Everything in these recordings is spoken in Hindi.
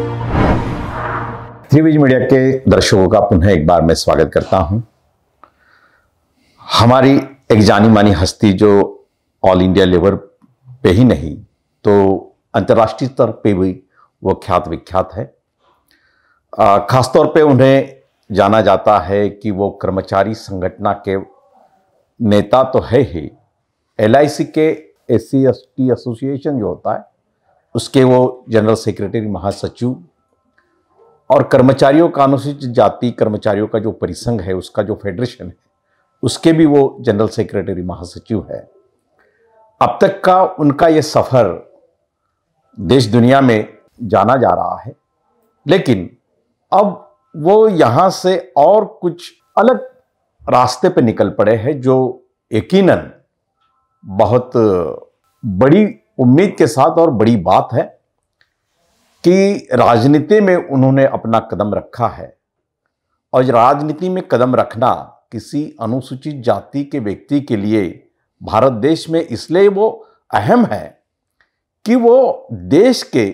त्रिविज मीडिया के दर्शकों का पुनः एक बार मैं स्वागत करता हूं। हमारी एक जानी मानी हस्ती जो ऑल इंडिया लेवल पे ही नहीं तो अंतर्राष्ट्रीय स्तर पे भी वो ख्यात विख्यात है। खासतौर पे उन्हें जाना जाता है कि वो कर्मचारी संगठन के नेता तो है ही, LIC के SC/ST एसोसिएशन जो होता है उसके वो जनरल सेक्रेटरी महासचिव, और कर्मचारियों का अनुसूचित जाति कर्मचारियों का जो परिसंघ है उसका जो फेडरेशन है उसके भी वो जनरल सेक्रेटरी महासचिव है। अब तक का उनका ये सफर देश दुनिया में जाना जा रहा है, लेकिन अब वो यहाँ से और कुछ अलग रास्ते पे निकल पड़े हैं जो यकीनन बहुत बड़ी उम्मीद के साथ और बड़ी बात है कि राजनीति में उन्होंने अपना कदम रखा है। और राजनीति में कदम रखना किसी अनुसूचित जाति के व्यक्ति के लिए भारत देश में इसलिए वो अहम है कि वो देश के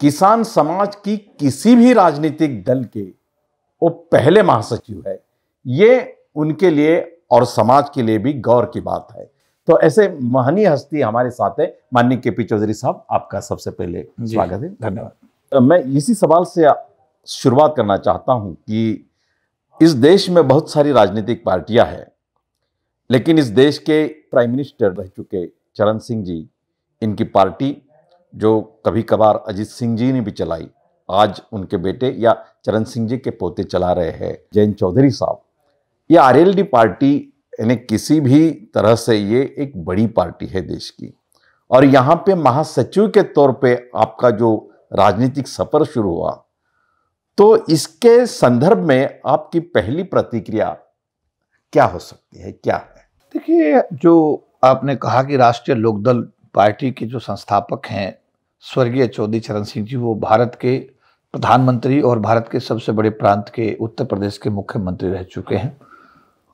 किसान समाज की किसी भी राजनीतिक दल के वो पहले महासचिव है। ये उनके लिए और समाज के लिए भी गौर की बात है। तो ऐसे महनीय हस्ती हमारे साथ है। माननीय KP चौधरी साहब, आपका सबसे पहले स्वागत है। धन्यवाद। मैं इसी सवाल से शुरुआत करना चाहता हूं कि इस देश में बहुत सारी राजनीतिक पार्टियां हैं, लेकिन इस देश के प्राइम मिनिस्टर रह चुके चरण सिंह जी, इनकी पार्टी जो कभी कभार अजीत सिंह जी ने भी चलाई, आज उनके बेटे या चरण सिंह जी के पोते चला रहे हैं जयंत चौधरी साहब। ये RLD पार्टी यानी किसी भी तरह से ये एक बड़ी पार्टी है देश की, और यहाँ पे महासचिव के तौर पे आपका जो राजनीतिक सफर शुरू हुआ, तो इसके संदर्भ में आपकी पहली प्रतिक्रिया क्या हो सकती है, क्या है? देखिए, जो आपने कहा कि राष्ट्रीय लोकदल पार्टी के जो संस्थापक हैं स्वर्गीय चौधरी चरण सिंह जी, वो भारत के प्रधानमंत्री और भारत के सबसे बड़े प्रांत के उत्तर प्रदेश के मुख्यमंत्री रह चुके हैं,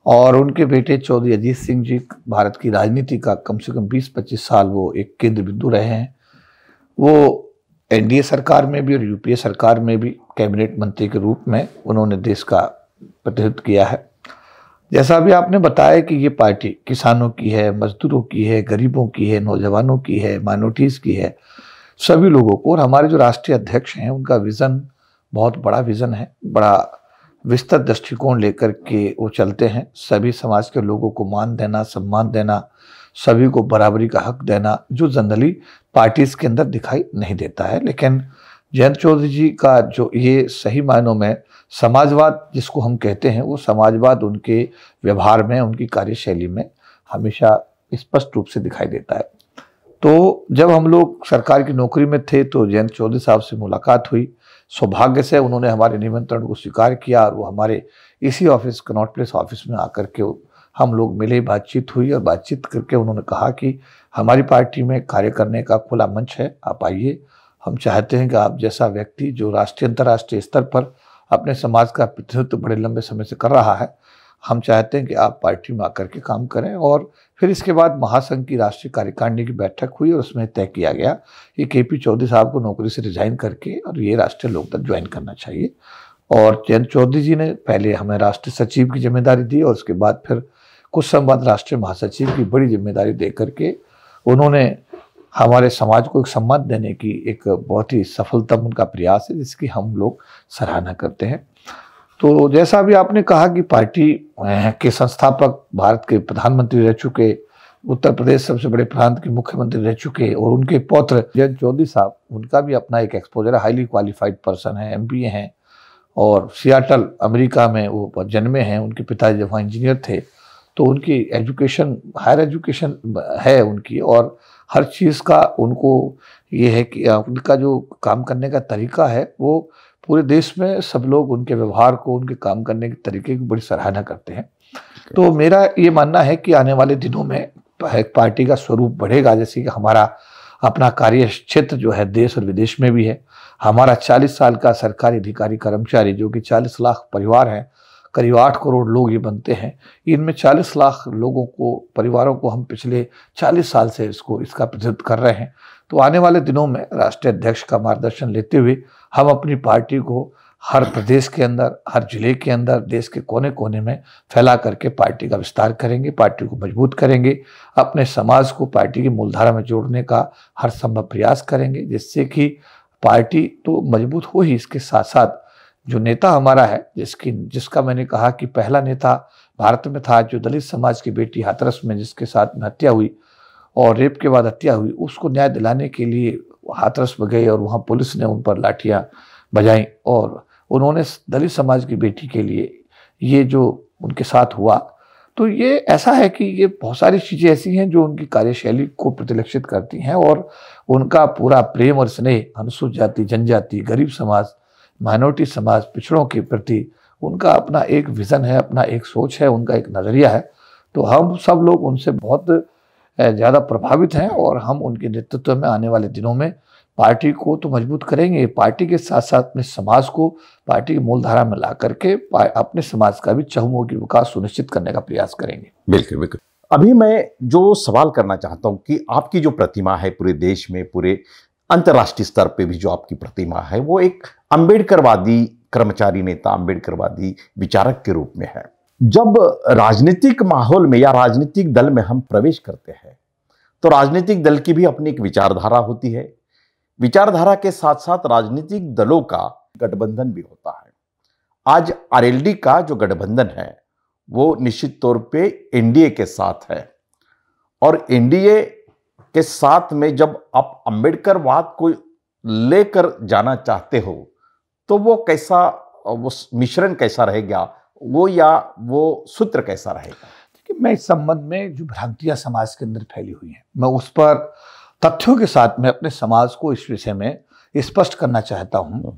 और उनके बेटे चौधरी अजीत सिंह जी भारत की राजनीति का कम से कम 20-25 साल वो एक केंद्र बिंदु रहे हैं। वो NDA सरकार में भी और UPA सरकार में भी कैबिनेट मंत्री के रूप में उन्होंने देश का प्रतिनिधित्व किया है। जैसा भी आपने बताया कि ये पार्टी किसानों की है, मजदूरों की है, गरीबों की है, नौजवानों की है, माइनॉरिटीज़ की है, सभी लोगों को। और हमारे जो राष्ट्रीय अध्यक्ष हैं उनका विज़न बहुत बड़ा विज़न है, बड़ा विस्तृत दृष्टिकोण लेकर के वो चलते हैं। सभी समाज के लोगों को मान देना, सम्मान देना, सभी को बराबरी का हक देना, जो जनरली पार्टीज़ के अंदर दिखाई नहीं देता है। लेकिन जयंत चौधरी जी का जो ये सही मायनों में समाजवाद जिसको हम कहते हैं, वो समाजवाद उनके व्यवहार में, उनकी कार्यशैली में हमेशा स्पष्ट रूप से दिखाई देता है। तो जब हम लोग सरकार की नौकरी में थे तो जयंत चौधरी साहब से मुलाकात हुई। सौभाग्य से उन्होंने हमारे निमंत्रण को स्वीकार किया और वो हमारे इसी ऑफिस, कनॉट प्लेस ऑफिस में आकर के हम लोग मिले, बातचीत हुई, और बातचीत करके उन्होंने कहा कि हमारी पार्टी में कार्य करने का खुला मंच है, आप आइए। हम चाहते हैं कि आप जैसा व्यक्ति जो राष्ट्रीय अंतर्राष्ट्रीय स्तर पर अपने समाज का प्रतिनिधित्व बड़े लंबे समय से कर रहा है, हम चाहते हैं कि आप पार्टी में आकर के काम करें। और फिर इसके बाद महासंघ की राष्ट्रीय कार्यकारिणी की बैठक हुई और उसमें तय किया गया कि KP चौधरी साहब को नौकरी से रिजाइन करके और ये राष्ट्रीय लोकदल ज्वाइन करना चाहिए। और जयंत चौधरी जी ने पहले हमें राष्ट्रीय सचिव की जिम्मेदारी दी और उसके बाद फिर कुछ समय बाद राष्ट्रीय महासचिव की बड़ी जिम्मेदारी दे करके उन्होंने हमारे समाज को एक सम्मान देने की एक बहुत ही सफलतम उनका प्रयास है, जिसकी हम लोग सराहना करते हैं। तो जैसा भी आपने कहा कि पार्टी के संस्थापक भारत के प्रधानमंत्री रह चुके, उत्तर प्रदेश सबसे बड़े प्रांत के मुख्यमंत्री रह चुके, और उनके पौत्र जयंत चौधरी साहब, उनका भी अपना एक एक्सपोजर है, हाईली क्वालिफाइड पर्सन है, MBA हैं, और सियाटल अमेरिका में वो जन्मे हैं। उनके पिताजी जब वहाँ इंजीनियर थे, तो उनकी एजुकेशन, हायर एजुकेशन है उनकी, और हर चीज़ का उनको ये है कि उनका जो काम करने का तरीका है वो पूरे देश में सब लोग उनके व्यवहार को, उनके काम करने के तरीके की बड़ी सराहना करते हैं। तो मेरा ये मानना है कि आने वाले दिनों में पार्टी का स्वरूप बढ़ेगा, जैसे कि हमारा अपना कार्य क्षेत्र जो है देश और विदेश में भी है। हमारा 40 साल का सरकारी अधिकारी कर्मचारी, जो कि 40 लाख परिवार हैं, करीब 8 करोड़ लोग ये बनते हैं, इनमें 40 लाख लोगों को, परिवारों को हम पिछले 40 साल से इसका प्रतिनिधित्व कर रहे हैं। तो आने वाले दिनों में राष्ट्रीय अध्यक्ष का मार्गदर्शन लेते हुए हम अपनी पार्टी को हर प्रदेश के अंदर, हर जिले के अंदर, देश के कोने कोने में फैला करके पार्टी का विस्तार करेंगे, पार्टी को मजबूत करेंगे, अपने समाज को पार्टी की मूलधारा में जोड़ने का हर संभव प्रयास करेंगे, जिससे कि पार्टी तो मजबूत हो ही, इसके साथ साथ जो नेता हमारा है, जिसका मैंने कहा कि पहला नेता भारत में था जो दलित समाज की बेटी हाथरस में जिसके साथ में हत्या हुई और रेप के बाद हत्या हुई, उसको न्याय दिलाने के लिए हाथरस में गए और वहाँ पुलिस ने उन पर लाठियां बजाई और उन्होंने दलित समाज की बेटी के लिए ये जो उनके साथ हुआ, तो ये ऐसा है कि ये बहुत सारी चीज़ें ऐसी हैं जो उनकी कार्यशैली को प्रतिलक्षित करती हैं और उनका पूरा प्रेम और स्नेह अनुसूचित जाति, जनजाति, गरीब समाज, माइनॉरिटी समाज, पिछड़ों के प्रति उनका अपना एक विज़न है, अपना एक सोच है, उनका एक नज़रिया है। तो हम सब लोग उनसे बहुत ज़्यादा प्रभावित हैं और हम उनके नेतृत्व में आने वाले दिनों में पार्टी को तो मजबूत करेंगे, पार्टी के साथ साथ अपने समाज को पार्टी की मूलधारा में ला करके अपने समाज का भी चहुमुखी विकास सुनिश्चित करने का प्रयास करेंगे। बिल्कुल बिल्कुल। अभी मैं जो सवाल करना चाहता हूं कि आपकी जो प्रतिमा है पूरे देश में, पूरे अंतर्राष्ट्रीय स्तर पे भी जो आपकी प्रतिमा है, वो एक अंबेडकरवादी कर्मचारी नेता, अंबेडकरवादी विचारक के रूप में है। जब राजनीतिक माहौल में या राजनीतिक दल में हम प्रवेश करते हैं तो राजनीतिक दल की भी अपनी एक विचारधारा होती है। विचारधारा के साथ साथ राजनीतिक दलों का गठबंधन भी होता है। आज आरएलडी का जो गठबंधन है वो निश्चित तौर पे एनडीए के साथ है और एनडीए के साथ में जब आप अंबेडकरवाद को लेकर जाना चाहते हो तो वो कैसा, वो मिश्रण कैसा रहेगा, वो सूत्र कैसा रहेगा? देखिए, मैं इस संबंध में जो भ्रांतियां समाज के अंदर फैली हुई हैं, मैं उस पर तथ्यों के साथ में अपने समाज को इस विषय में स्पष्ट करना चाहता हूं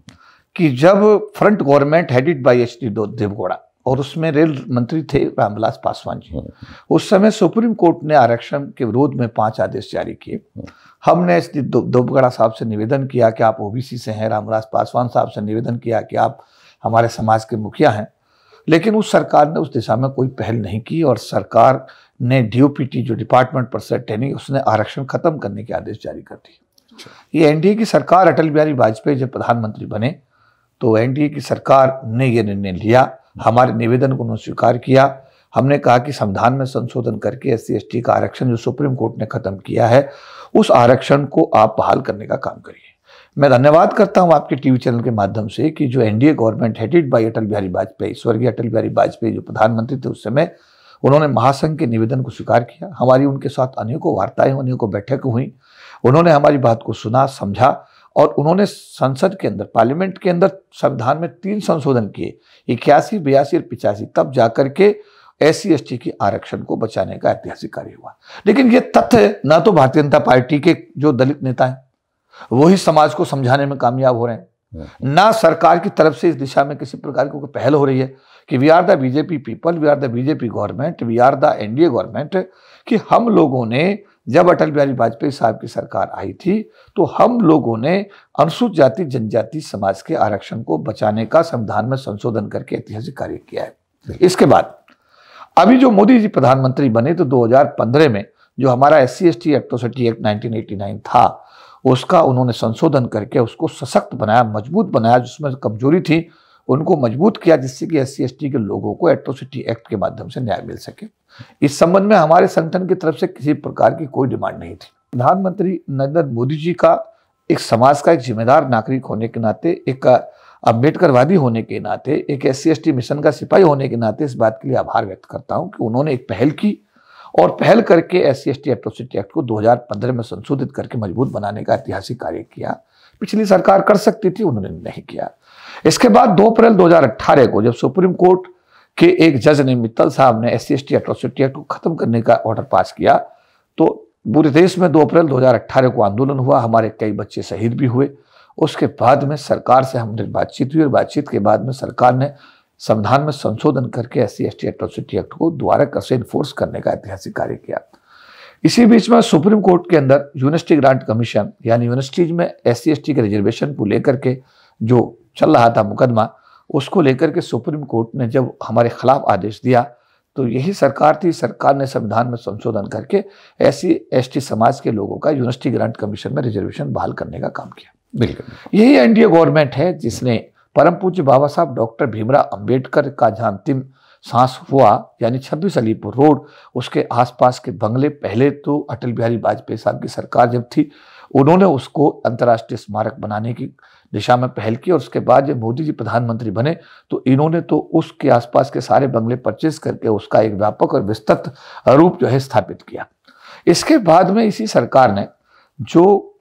कि जब front government headed by H D. Deve Gowda और उसमें रेल मंत्री थे रामविलास पासवान जी, उस समय सुप्रीम कोर्ट ने आरक्षण के विरोध में 5 आदेश जारी किए। हमने एच.डी. देवगौड़ा साहब से निवेदन किया कि आप ओबीसी से हैं, रामविलास पासवान साहब से निवेदन किया कि आप हमारे समाज के मुखिया हैं, लेकिन उस सरकार ने उस दिशा में कोई पहल नहीं की और सरकार ने डीओपीटी जो डिपार्टमेंट पर्सन ट्रेनिंग, उसने आरक्षण खत्म करने के आदेश जारी कर दिए। ये एनडीए की सरकार, अटल बिहारी वाजपेयी जब प्रधानमंत्री बने तो एनडीए की सरकार ने ये निर्णय लिया, हमारे निवेदन को उन्होंने स्वीकार किया। हमने कहा कि संविधान में संशोधन करके SC/ST का आरक्षण जो सुप्रीम कोर्ट ने खत्म किया है, उस आरक्षण को आप बहाल करने का काम करिए। मैं धन्यवाद करता हूं आपके टीवी चैनल के माध्यम से कि जो NDA government headed bye Atal Bihari Vajpayee, स्वर्गीय अटल बिहारी वाजपेयी जो प्रधानमंत्री थे उस समय, उन्होंने महासंघ के निवेदन को स्वीकार किया। हमारी उनके साथ अनेकों वार्ताएं, अनेकों बैठकें हुई, उन्होंने हमारी बात को सुना, समझा और उन्होंने संसद के अंदर, पार्लियामेंट के अंदर संविधान में 3 संशोधन किए, 81, 82 और 85, तब जाकर के SC/ST के आरक्षण को बचाने का ऐतिहासिक कार्य हुआ। लेकिन ये तथ्य ना तो भारतीय जनता पार्टी के जो दलित नेता हैं वही समाज को समझाने में कामयाब हो रहे हैं, ना सरकार की तरफ से इस दिशा में किसी प्रकार की कोई पहल हो रही है कि we are the BJP people, we are the BJP government, we are the NDA government, कि हम लोगों ने जब अटल बिहारी वाजपेयी साहब की सरकार आई थी तो हम लोगों ने अनुसूचित जाति, जनजाति समाज के आरक्षण को बचाने का संविधान में संशोधन करके ऐतिहासिक कार्य किया है। इसके बाद अभी जो मोदी जी प्रधानमंत्री बने तो 2015 में जो हमारा SC/ST एट्रोसिटी एक्ट 1989 था, उसका उन्होंने संशोधन करके उसको सशक्त बनाया, मजबूत बनाया, जिसमें कमजोरी थी उनको मजबूत किया, जिससे कि SC/ST के लोगों को एट्रोसिटी एक्ट के माध्यम से न्याय मिल सके। इस संबंध में हमारे संगठन की तरफ से किसी प्रकार की कोई डिमांड नहीं थी। प्रधानमंत्री नरेंद्र मोदी जी का एक समाज का एक जिम्मेदार नागरिक होने के नाते, एक अम्बेडकरवादी होने के नाते, एक SC/ST मिशन का सिपाही होने के नाते इस बात के लिए आभार व्यक्त करता हूं कि उन्होंने एक पहल की और पहल करके SC/ST एट्रोसिटी एक्ट को 2015 में संशोधित करके मजबूत बनाने का ऐतिहासिक कार्य किया। पिछली सरकार कर सकती थी, उन्होंने नहीं किया। इसके बाद 2 अप्रैल 2018 को जब सुप्रीम कोर्ट के एक जज ने, मित्तल साहब ने, SC/ST एट्रोसिटी एक्ट को खत्म करने का ऑर्डर पास किया तो पूरे देश में 2 अप्रैल 2018 को आंदोलन हुआ, हमारे कई बच्चे शहीद भी हुए। उसके बाद में सरकार से हमने बातचीत हुई और बातचीत के बाद में सरकार ने संविधान में संशोधन करके SC/ST एट्रोसिटी एक्ट को दोबारा कैसे इन्फोर्स करने का ऐतिहासिक कार्य किया। इसी बीच में सुप्रीम कोर्ट के अंदर यूनिवर्सिटी ग्रांट कमीशन, यानी यूनिवर्सिटीज में SC/ST के रिजर्वेशन को लेकर के जो चल रहा था मुकदमा, उसको लेकर के सुप्रीम कोर्ट ने जब हमारे खिलाफ आदेश दिया तो यही सरकार थी, सरकार ने संविधान में संशोधन करके SC/ST समाज के लोगों का यूनिवर्सिटी ग्रांट कमीशन में रिजर्वेशन बहाल करने का काम किया। बिल्कुल यही एनडीए गवर्नमेंट है जिसने परम पूज्य बाबा साहब डॉक्टर भीमराव अंबेडकर का जहां अंतिम सांस हुआ, यानी 26 अलीपुर रोड, उसके आसपास के बंगले, पहले तो अटल बिहारी वाजपेयी साहब की सरकार जब थी उन्होंने उसको अंतर्राष्ट्रीय स्मारक बनाने की दिशा में पहल की, और उसके बाद जब मोदी जी प्रधानमंत्री बने तो इन्होंने तो उसके आसपास के सारे बंगले परचेज करके उसका एक व्यापक और विस्तृत रूप जो है स्थापित किया। इसके बाद में इसी सरकार ने जो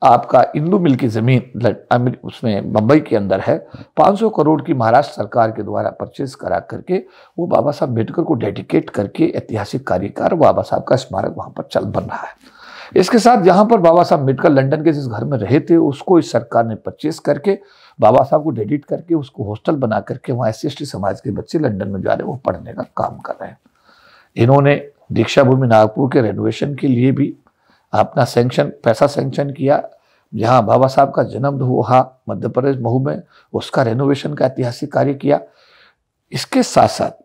आपका इंदू मिल की जमीन उसमें मुंबई के अंदर है, 500 करोड़ की महाराष्ट्र सरकार के द्वारा परचेज करा करके वो बाबा साहब अम्बेडकर को डेडिकेट करके ऐतिहासिक कार्यकार बाबा साहब का स्मारक वहां पर चल बन रहा है। इसके साथ जहां पर बाबा साहब अम्बेडकर लंदन के जिस घर में रहे थे उसको इस सरकार ने परचेज करके बाबा साहब को डेडिकेट करके उसको हॉस्टल बना करके वहाँ SC/ST समाज के बच्चे लंदन में जा रहे वो पढ़ने का काम कर रहे हैं। इन्होंने दीक्षा भूमि नागपुर के रेनोवेशन के लिए भी अपना पैसा सैंक्शन किया। जहाँ बाबा साहब का जन्म हुआ मध्य प्रदेश महू में, उसका रेनोवेशन का ऐतिहासिक कार्य किया। इसके साथ साथ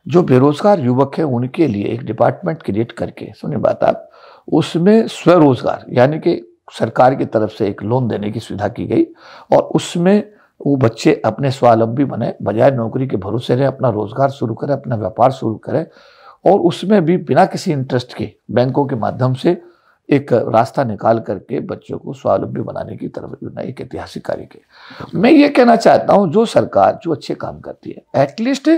जो बेरोजगार युवक हैं उनके लिए एक डिपार्टमेंट क्रिएट करके, सुनिए बात आप, उसमें स्वरोजगार यानी कि सरकार की तरफ से एक लोन देने की सुविधा की गई और उसमें वो बच्चे अपने स्वावलंबी बने, बजाय नौकरी के भरोसे रहे, अपना रोजगार शुरू करें, अपना व्यापार शुरू करें, और उसमें भी बिना किसी इंटरेस्ट के बैंकों के माध्यम से एक रास्ता निकाल करके बच्चों को स्वावलंबी बनाने की तरफ एक ऐतिहासिक कार्य किया। मैं ये कहना चाहता हूँ जो सरकार जो अच्छे काम करती है एटलीस्ट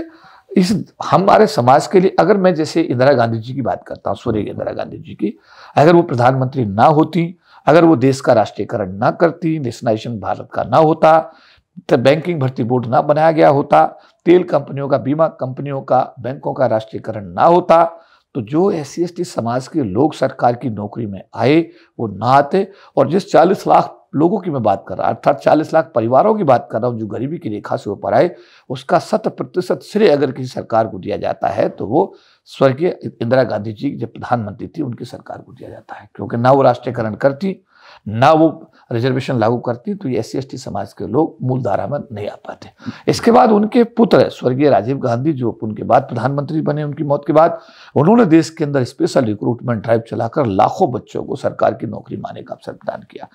इस हमारे समाज के लिए, अगर मैं जैसे इंदिरा गांधी जी की बात करता हूँ, स्वर्गीय इंदिरा गांधी जी की, अगर वो प्रधानमंत्री ना होती, अगर वो देश का राष्ट्रीयकरण ना करती, नेशनलाइजेशन भारत का ना होता, तो बैंकिंग भर्ती बोर्ड ना बनाया गया होता, तेल कंपनियों का, बीमा कंपनियों का, बैंकों का राष्ट्रीयकरण ना होता, तो जो SC/ST समाज के लोग सरकार की नौकरी में आए वो ना आते। और जिस 40 लाख लोगों की मैं बात कर रहा हूँ, अर्थात 40 लाख परिवारों की बात कर रहा हूँ जो गरीबी की रेखा से ऊपर आए, उसका 100% श्रेय अगर किसी सरकार को दिया जाता है तो वो स्वर्गीय इंदिरा गांधी जी जब प्रधानमंत्री थी उनकी सरकार को दिया जाता है, क्योंकि ना वो राष्ट्रीयकरण करती, ना वो रिजर्वेशन लागू करती, तो ये SC/ST समाज के लोग मूल धारा में नहीं आ पाते। इसके बाद उनके पुत्र स्वर्गीय राजीव गांधी जो उनके बाद प्रधानमंत्री बने, उनकी मौत के बाद उन्होंने देश के अंदर स्पेशल रिक्रूटमेंट ड्राइव चलाकर लाखों बच्चों को सरकार की नौकरी पाने का अवसर प्रदान किया।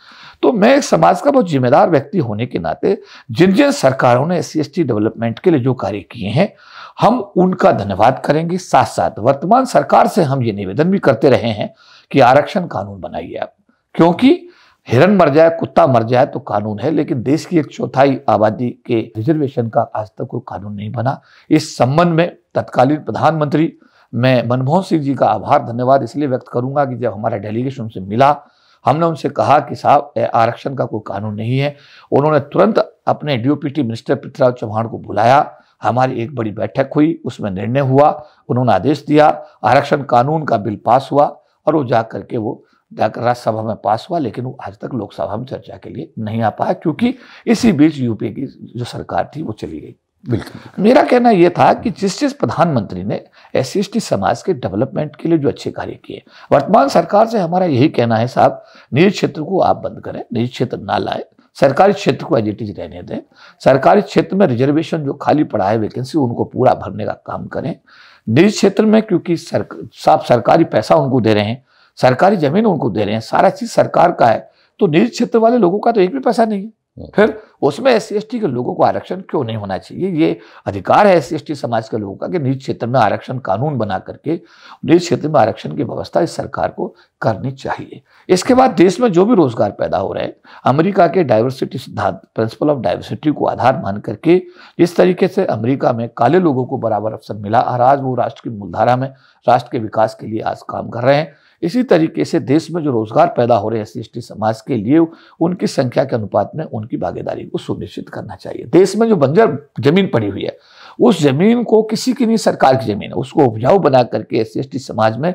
तो मैं एक समाज का बहुत जिम्मेदार व्यक्ति होने के नाते जिन जिन सरकारों ने SC/ST डेवलपमेंट के लिए जो कार्य किए हैं हम उनका धन्यवाद करेंगे। साथ साथ वर्तमान सरकार से हम ये निवेदन भी करते रहे हैं कि आरक्षण कानून बनाइए आप, क्योंकि हिरन मर जाए, कुत्ता मर जाए तो कानून है, लेकिन देश की 1/4 आबादी के रिजर्वेशन का आज तक कोई कानून नहीं बना। इस संबंध में तत्कालीन प्रधानमंत्री मैं मनमोहन सिंह जी का आभार धन्यवाद इसलिए व्यक्त करूंगा कि जब हमारा डेलीगेशन उनसे मिला, हमने उनसे कहा कि साहब आरक्षण का कोई कानून नहीं है। उन्होंने तुरंत अपने DOPT मिनिस्टर पृथ्वीराज चौहान को बुलाया, हमारी एक बड़ी बैठक हुई, उसमें निर्णय हुआ, उन्होंने आदेश दिया, आरक्षण कानून का बिल पास हुआ और वो जाकर राज्यसभा में पास हुआ, लेकिन वो आज तक लोकसभा में चर्चा के लिए नहीं आ पाया, क्योंकि इसी बीच यूपीए की जो सरकार थी वो चली गई। बिल्कुल मेरा कहना यह था कि जिस प्रधानमंत्री ने SC/ST समाज के डेवलपमेंट के लिए जो अच्छे कार्य किए, वर्तमान सरकार से हमारा यही कहना है साहब, निजी क्षेत्र को आप बंद करें, निजी क्षेत्र ना लाए, सरकारी क्षेत्र को एज इट इज रहने दें, सरकारी क्षेत्र में रिजर्वेशन जो खाली पड़ा है वैकेंसी उनको पूरा भरने का काम करें। निजी क्षेत्र में क्योंकि साफ सरकारी पैसा उनको दे रहे हैं, सरकारी जमीन उनको दे रहे हैं, सारा चीज सरकार का है, तो निजी क्षेत्र वाले लोगों का तो एक भी पैसा नहीं है, फिर उसमें SC/ST के लोगों को आरक्षण क्यों नहीं होना चाहिए? ये अधिकार है SC/ST समाज के लोगों का कि निजी क्षेत्र में आरक्षण कानून बना करके निजी क्षेत्र में आरक्षण की व्यवस्था इस सरकार को करनी चाहिए। इसके बाद देश में जो भी रोजगार पैदा हो रहे हैं, अमेरिका के डाइवर्सिटी सिद्धांत, प्रिंसिपल ऑफ डाइवर्सिटी को आधार मान करके जिस तरीके से अमेरिका में काले लोगों को बराबर अवसर मिला और आज वो राष्ट्र की मूलधारा में राष्ट्र के विकास के लिए आज काम कर रहे हैं, इसी तरीके से देश में जो रोजगार पैदा हो रहे हैं SC/ST समाज के लिए उनकी संख्या के अनुपात में उनकी भागीदारी को सुनिश्चित करना चाहिए। देश में जो बंजर जमीन पड़ी हुई है उस जमीन को, किसी की नहीं सरकार की जमीन है, उसको उपजाऊ बना करके SC/ST समाज में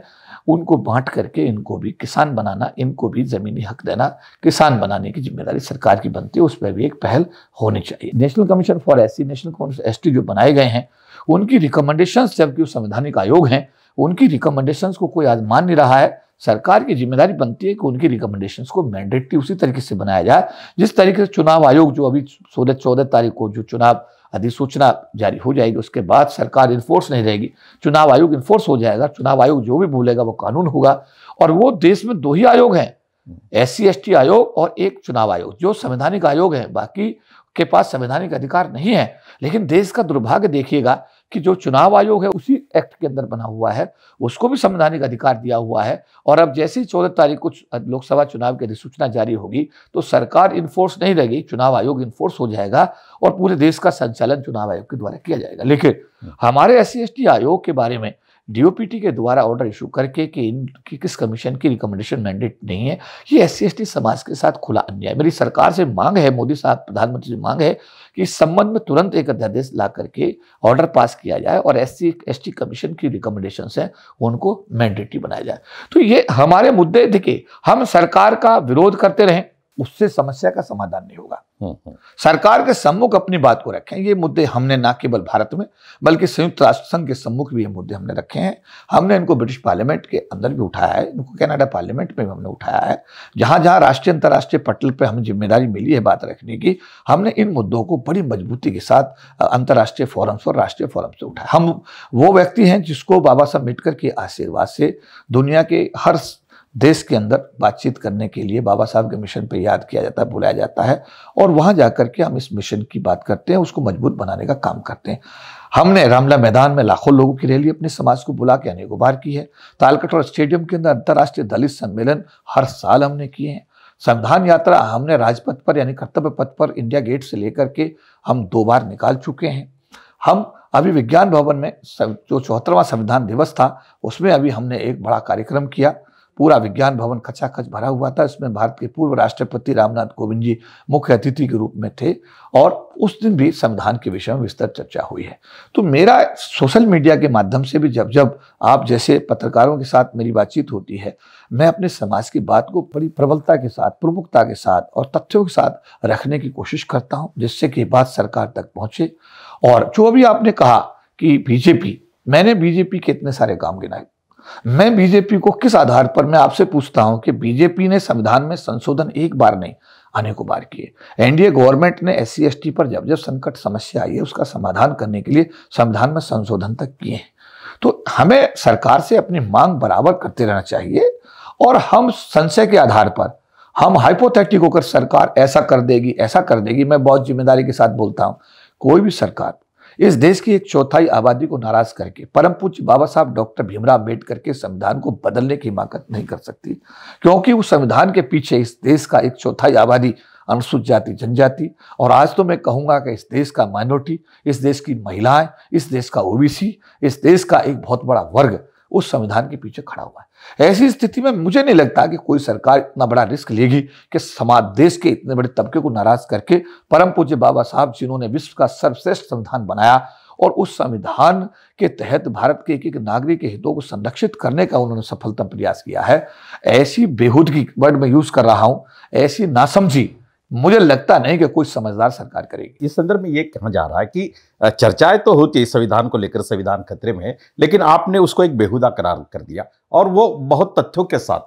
उनको बांट करके इनको भी किसान बनाना, इनको भी जमीनी हक देना, किसान बनाने की जिम्मेदारी सरकार की बनती है, उस पर भी एक पहल होनी चाहिए। National commission for SC, national commission ST जो बनाए गए हैं उनकी रिकमेंडेशंस, जबकि संवैधानिक आयोग हैं, उनकी रिकमेंडेशंस को कोई आज मान नहीं रहा है। सरकार की जिम्मेदारी बनती है कि उनकी रिकमेंडेशंस को मैंडेटरी उसी तरीके से बनाया जाए जिस तरीके से चुनाव आयोग जो अभी 14 तारीख को जो चुनाव अधिसूचना जारी हो जाएगी, उसके बाद सरकार इन्फोर्स नहीं रहेगी, चुनाव आयोग इन्फोर्स हो जाएगा। चुनाव आयोग जो भी बोलेगा वो कानून होगा। और वो देश में 2 ही आयोग हैं, SC ST आयोग और एक चुनाव आयोग, जो संवैधानिक आयोग है। बाकी के पास संवैधानिक अधिकार नहीं है। लेकिन देश का दुर्भाग्य देखिएगा कि जो चुनाव आयोग है उसी एक्ट के अंदर बना हुआ है, उसको भी संवैधानिक अधिकार दिया हुआ है। और अब जैसे ही 14 तारीख को लोकसभा चुनाव की अधिसूचना जारी होगी तो सरकार इन्फोर्स नहीं रहेगी, चुनाव आयोग इन्फोर्स हो जाएगा और पूरे देश का संचालन चुनाव आयोग के द्वारा किया जाएगा। लेकिन हमारे SC ST आयोग के बारे में DOPT के द्वारा ऑर्डर इशू करके कि इनकी किस कमीशन की रिकमेंडेशन मैंडेट नहीं है, ये SC ST समाज के साथ खुला अन्याय। मेरी सरकार से मांग है, मोदी साहब प्रधानमंत्री से मांग है कि इस संबंध में तुरंत एक अध्यादेश ला करके ऑर्डर पास किया जाए और SC ST कमीशन की रिकमेंडेशन है उनको मैंडेटरी बनाया जाए। तो ये हमारे मुद्दे, देखिए हम सरकार का विरोध करते रहें उससे समस्या का समाधान नहीं होगा। सरकार के सम्मुख अपनी बात को रखें। ये मुद्दे हमने ना केवल भारत में बल्कि संयुक्त राष्ट्र संघ के सम्मुख भी ये मुद्दे हमने रखे हैं। हमने इनको ब्रिटिश पार्लियामेंट के अंदर भी उठाया है, इनको कनाडा पार्लियामेंट में भी हमने उठाया है। जहां जहां राष्ट्रीय अंतर्राष्ट्रीय पटल पर हमें जिम्मेदारी मिली है बात रखने की, हमने इन मुद्दों को बड़ी मजबूती के साथ अंतर्राष्ट्रीय फोरम्स और राष्ट्रीय फोरम से उठाया। हम वो व्यक्ति हैं जिसको बाबा साहब अम्बेडकर के आशीर्वाद से दुनिया के हर देश के अंदर बातचीत करने के लिए बाबा साहब के मिशन पे याद किया जाता है, बुलाया जाता है और वहां जाकर के हम इस मिशन की बात करते हैं, उसको मजबूत बनाने का काम करते हैं। हमने रामला मैदान में लाखों लोगों की रैली अपने समाज को बुला के अनेकों बार की है। तालकटोरा स्टेडियम के अंदर अंतर्राष्ट्रीय दलित सम्मेलन हर साल हमने किए हैं। संविधान यात्रा हमने राजपथ पर यानी कर्तव्य पथ पर इंडिया गेट से लेकर के हम 2 बार निकाल चुके हैं। हम अभी विज्ञान भवन में जो 74वां संविधान दिवस था उसमें अभी हमने एक बड़ा कार्यक्रम किया। पूरा विज्ञान भवन खचाखच भरा हुआ था। इसमें भारत के पूर्व राष्ट्रपति रामनाथ कोविंद जी मुख्य अतिथि के रूप में थे और उस दिन भी संविधान के विषय में विस्तृत चर्चा हुई है। तो मेरा सोशल मीडिया के माध्यम से भी जब जब आप जैसे पत्रकारों के साथ मेरी बातचीत होती है, मैं अपने समाज की बात को बड़ी प्रबलता के साथ, प्रमुखता के साथ और तथ्यों के साथ रखने की कोशिश करता हूँ, जिससे कि बात सरकार तक पहुंचे। और जो अभी आपने कहा कि बीजेपी, मैंने बीजेपी के इतने सारे काम गिनाए। मैं बीजेपी को किस आधार पर, मैं आपसे पूछता हूं कि बीजेपी ने संविधान में संशोधन एक बार नहीं अनेकों बार किए। एनडीए गवर्नमेंट ने SC ST पर जब जब संकट समस्या आई है उसका समाधान करने के लिए संविधान में संशोधन तक किए हैं। तो हमें सरकार से अपनी मांग बराबर करते रहना चाहिए और हम संशय के आधार पर, हम हाइपोथेटिक होकर सरकार ऐसा कर देगी ऐसा कर देगी, मैं बहुत जिम्मेदारी के साथ बोलता हूं, कोई भी सरकार इस देश की 1/4 आबादी को नाराज करके परम पूज्य बाबा साहब डॉक्टर भीमराव अम्बेडकर के संविधान को बदलने की हिमाकत नहीं कर सकती, क्योंकि उस संविधान के पीछे इस देश का 1/4 आबादी अनुसूचित जाति जनजाति, और आज तो मैं कहूंगा कि इस देश का माइनॉरिटी, इस देश की महिलाएं, इस देश का OBC, इस देश का एक बहुत बड़ा वर्ग उस संविधान के पीछे खड़ा हुआ है। ऐसी स्थिति में मुझे नहीं लगता कि कोई सरकार इतना बड़ा रिस्क लेगी कि समाज देश के इतने बड़े तबके को नाराज करके परम पूज्य बाबा साहब जिन्होंने विश्व का सर्वश्रेष्ठ संविधान बनाया और उस संविधान के तहत भारत के एक एक नागरिक के हितों को संरक्षित करने का उन्होंने सफलतम प्रयास किया है, ऐसी बेहूदगी वर्ड में यूज कर रहा हूं, ऐसी नासमझी मुझे लगता नहीं कि कोई समझदार सरकार करेगी। इस संदर्भ में ये कहा जा रहा है कि चर्चाएं तो होती है संविधान को लेकर, संविधान खतरे में है, लेकिन आपने उसको एक बेहुदा करार कर दिया और वो बहुत तथ्यों के साथ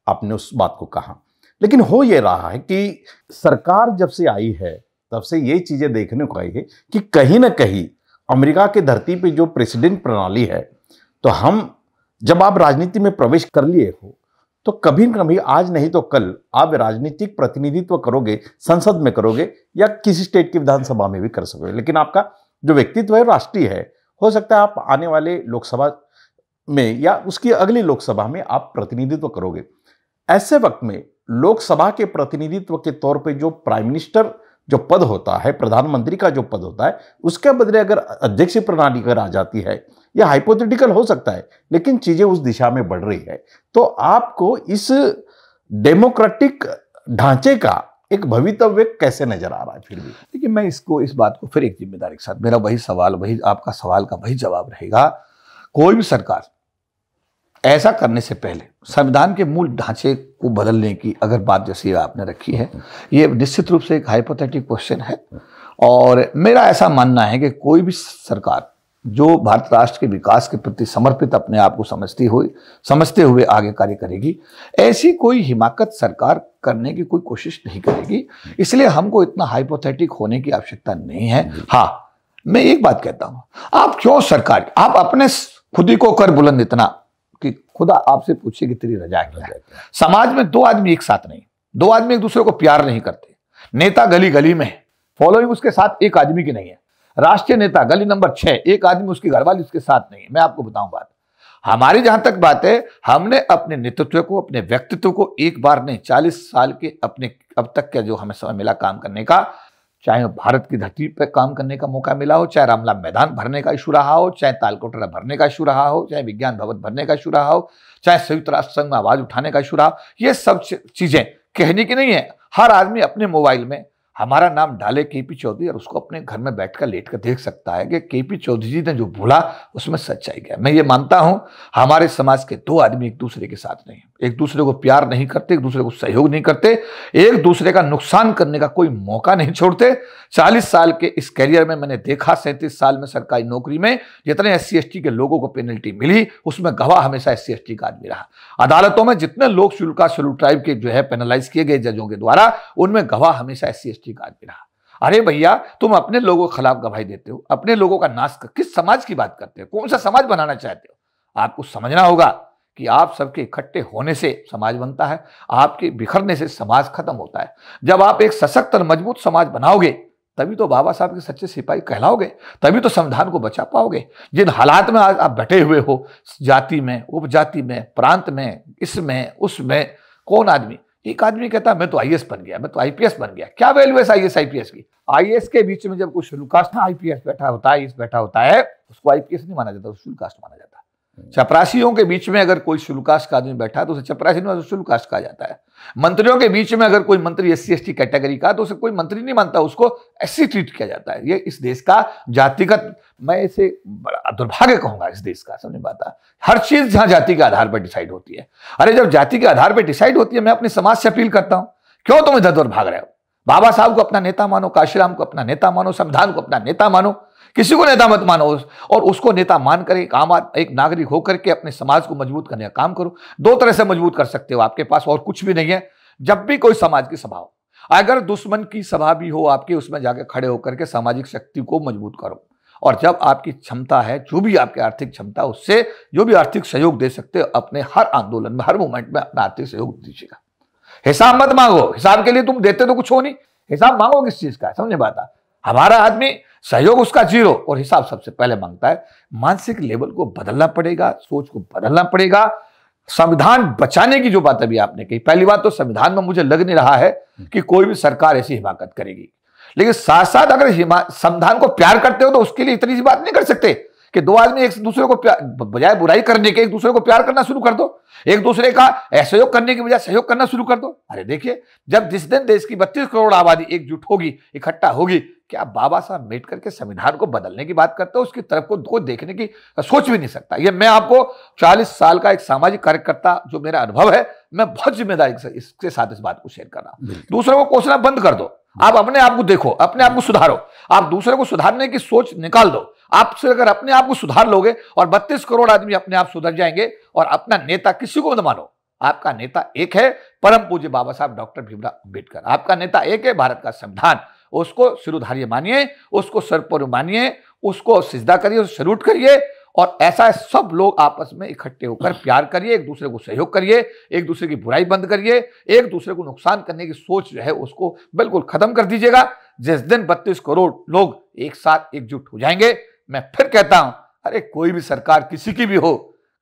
आपने उस बात को कहा। लेकिन हो ये रहा है कि सरकार जब से आई है तब से ये चीजें देखने को आई है कि कहीं ना कहीं अमेरिका की धरती पे जो प्रेसिडेंट प्रणाली है, तो हम जब आप राजनीति में प्रवेश कर लिए हो तो कभी न कभी, आज नहीं तो कल, आप राजनीतिक प्रतिनिधित्व करोगे, संसद में करोगे या किसी स्टेट की विधानसभा में भी कर सकोगे, लेकिन आपका जो व्यक्तित्व है राष्ट्रीय है। हो सकता है आप आने वाले लोकसभा में या उसकी अगली लोकसभा में आप प्रतिनिधित्व करोगे। ऐसे वक्त में लोकसभा के प्रतिनिधित्व के तौर पे जो प्राइम मिनिस्टर जो पद होता है, प्रधानमंत्री का जो पद होता है, उसके बदले अगर अध्यक्ष प्रणाली अगर आ जाती है, यह हाइपोथेटिकल हो सकता है लेकिन चीजें उस दिशा में बढ़ रही है, तो आपको इस डेमोक्रेटिक ढांचे का एक भवितव्य कैसे नजर आ रहा है? फिर भी देखिए, मैं इस बात को फिर एक जिम्मेदारी के साथ, मेरा वही सवाल, वही आपका सवाल का वही जवाब रहेगा। कोई भी सरकार ऐसा करने से पहले संविधान के मूल ढांचे को बदलने की अगर बात जैसी आपने रखी है, ये निश्चित रूप से एक हाइपोथेटिक क्वेश्चन है और मेरा ऐसा मानना है कि कोई भी सरकार जो भारत राष्ट्र के विकास के प्रति समर्पित अपने आप को समझते हुए आगे कार्य करेगी, ऐसी कोई हिमाकत सरकार करने की कोई कोशिश नहीं करेगी। इसलिए हमको इतना हाइपोथेटिक होने की आवश्यकता नहीं है। हाँ, मैं एक बात कहता हूं, आप क्यों सरकार, आप अपने खुद ही को कर बुलंद इतना कि खुदा आपसे पूछे कि तेरी रजा क्या है। समाज में दो आदमी एक साथ नहीं, दो आदमी एक दूसरे को प्यार नहीं करते। नेता गली गली में है, फॉलोइंग उसके साथ एक आदमी की नहीं है। राष्ट्रीय नेता गली नंबर 6, एक आदमी उसकी घरवाली उसके साथ नहीं है। मैं आपको बताऊं बात, हमारी जहां तक बात है, हमने अपने नेतृत्व को, अपने व्यक्तित्व को एक बार नहीं 40 साल के अपने अब तक का जो हमें समय मिला काम करने का, चाहे भारत की धरती पर काम करने का मौका मिला हो, चाहे रामला मैदान भरने का इशू रहा हो, चाहे तालकोटरा भरने का इशू रहा हो, चाहे विज्ञान भवन भरने का इशू रहा हो, चाहे संयुक्त राष्ट्र संघ में आवाज उठाने का इशू रहा हो, ये सब चीजें कहने की नहीं है। हर आदमी अपने मोबाइल में हमारा नाम डाले केपी चौधरी और उसको अपने घर में बैठकर लेटकर देख सकता है कि केपी चौधरी जी ने जो बोला उसमें सच्चाई क्या है। मैं ये मानता हूं, हमारे समाज के दो आदमी एक दूसरे के साथ नहीं, एक दूसरे को प्यार नहीं करते, एक दूसरे को सहयोग नहीं करते, एक दूसरे का नुकसान करने का कोई मौका नहीं छोड़ते। 40 साल के इस कैरियर में मैंने देखा, 37 साल में सरकारी नौकरी में जितने SC/ST के लोगों को पेनल्टी मिली, उसमें गवाह हमेशा SC/ST का आदमी रहा। अदालतों में जितने लोग शेड्यूल ट्राइब के जो है पेनलाइज किए गए जजों के द्वारा, उनमें गवाह हमेशा SC/ST का आदमी रहा। अरे भैया, तुम अपने लोगों के खिलाफ गवाही देते हो, अपने लोगों का नाश कर, किस समाज की बात करते हो, कौन सा समाज बनाना चाहते हो? आपको समझना होगा कि आप सबके इकट्ठे होने से समाज बनता है, आपके बिखरने से समाज खत्म होता है। जब आप एक सशक्त और मजबूत समाज बनाओगे, तभी तो बाबा साहब के सच्चे सिपाही कहलाओगे, तभी तो संविधान को बचा पाओगे। जिन हालात में आज आप बैठे हुए हो, जाति में, उपजाति में, प्रांत में, इसमें उसमें, कौन आदमी, एक आदमी कहता है मैं तो IAS बन गया, मैं तो IPS बन गया। क्या वैल्यू है IAS IPS की? IAS के बीच में जब कोई शेड्यूल कास्ट IPS बैठा होता है, बैठा होता है, उसको IPS नहीं माना जाता, उसको शेड्यूल कास्ट माना जाता है। चपरासियों के बीच में अगर कोई शेड्यूल कास्ट का आदमी बैठा है तो उसे चपरासी नहीं, शेड्यूल कास्ट कहा जाता है। मंत्रियों के बीच में अगर कोई मंत्री SC/ST कैटेगरी का, तो उसे कोई मंत्री नहीं मानता, उसको SC ट्रीट किया जाता है। ये इस देश का जातिगत, मैं इसे बड़ा दुर्भाग्य कहूंगा इस देश का, समझ में आता। हर चीज जहां जाति के आधार पर डिसाइड होती है। अरे जब जाति के आधार पर डिसाइड होती है, मैं अपने समाज से अपील करता हूं, क्यों तुम इधर उधर भाग रहे हो? बाबा साहब को अपना नेता मानो, काशीराम को अपना नेता मानो, संविधान को अपना नेता मानो, किसी को नेता मत मानो, और उसको नेता मानकर एक नागरिक होकर के अपने समाज को मजबूत करने का काम करो। दो तरह से मजबूत कर सकते हो, आपके पास और कुछ भी नहीं है। जब भी कोई समाज की सभा हो, अगर दुश्मन की सभा भी हो आपके, उसमें जाकर खड़े होकर के सामाजिक शक्ति को मजबूत करो। और जब आपकी क्षमता है, जो भी आपकी आर्थिक क्षमता, उससे जो भी आर्थिक सहयोग दे सकते हो, अपने हर आंदोलन में, हर मूवमेंट में अपना आर्थिक सहयोग दीजिएगा। हिसाब मत मांगो, हिसाब के लिए तुम देते तो कुछ हो नहीं, हिसाब मांगो किस चीज का, समझ बात? हमारा आदमी सहयोग उसका 0 और हिसाब सबसे पहले मांगता है। मानसिक लेवल को बदलना पड़ेगा, सोच को बदलना पड़ेगा। संविधान बचाने की जो बात अभी आपने कही, पहली बात तो संविधान में मुझे लग नहीं रहा है कि कोई भी सरकार ऐसी हिमाकत करेगी, लेकिन साथ साथ अगर संविधान को प्यार करते हो तो उसके लिए इतनी सी बात नहीं कर सकते कि दो आदमी एक दूसरे को बजाय बुराई करने के एक दूसरे को प्यार करना शुरू कर दो, एक दूसरे का असहयोग करने की बजाय सहयोग करना शुरू कर दो। अरे देखिए, जब जिस दिन देश की 32 करोड़ आबादी एकजुट होगी, इकट्ठा होगी, क्या बाबा साहब अम्बेडकर के संविधान को बदलने की बात करते हो? उसकी तरफ को देखने की सोच भी नहीं सकता। ये मैं आपको 40 साल का एक सामाजिक कार्यकर्ता, जो मेरा अनुभव है, मैं बहुत जिम्मेदारी से इसके साथ इस बात को शेयर कर रहा हूं। दूसरों को कोसना बंद कर दो, आप अपने आप को देखो, अपने आप को सुधारो, आप दूसरे को सुधारने की सोच निकाल दो। आपसे अगर अपने आप को सुधार लोगे और 32 करोड़ आदमी अपने आप सुधर जाएंगे, और अपना नेता किसी को मत मानो, आपका नेता एक है, परम पूज्य बाबा साहब डॉक्टर भीमराव अम्बेडकर। आपका नेता एक है, भारत का संविधान। उसको सिरोधार्य मानिए, उसको सर पर मानिए, उसको सिजदा करिए, सैल्यूट करिए, और ऐसा सब लोग आपस में इकट्ठे होकर प्यार करिए, एक दूसरे को सहयोग करिए, एक दूसरे की बुराई बंद करिए, एक दूसरे को नुकसान करने की सोच जो है उसको बिल्कुल खत्म कर दीजिएगा। जिस दिन 32 करोड़ लोग एक साथ एकजुट हो जाएंगे, मैं फिर कहता हूं, अरे कोई भी सरकार किसी की भी हो,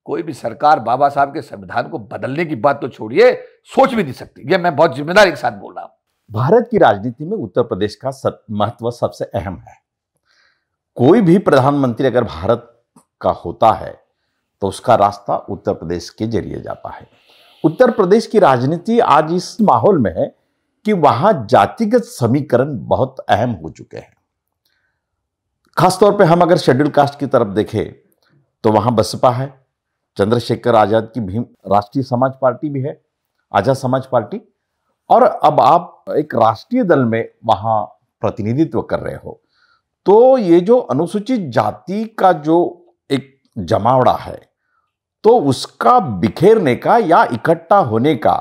कोई भी सरकार बाबा साहब के संविधान को बदलने की बात तो छोड़िए, सोच भी नहीं सकती। ये मैं बहुत जिम्मेदारी के साथ बोल रहा हूं। भारत की राजनीति में उत्तर प्रदेश का महत्व सबसे अहम है। कोई भी प्रधानमंत्री अगर भारत का होता है तो उसका रास्ता उत्तर प्रदेश के जरिए जाता है। उत्तर प्रदेश की राजनीति आज इस माहौल में है कि वहां जातिगत समीकरण बहुत अहम हो चुके हैं। खासतौर पे हम अगर शेड्यूल कास्ट की तरफ देखें तो वहां बसपा है, चंद्रशेखर आजाद की भीम राष्ट्रीय समाज पार्टी भी है, आजाद समाज पार्टी, और अब आप एक राष्ट्रीय दल में वहां प्रतिनिधित्व कर रहे हो। तो ये जो अनुसूचित जाति का जो एक जमावड़ा है, तो उसका बिखेरने का या इकट्ठा होने का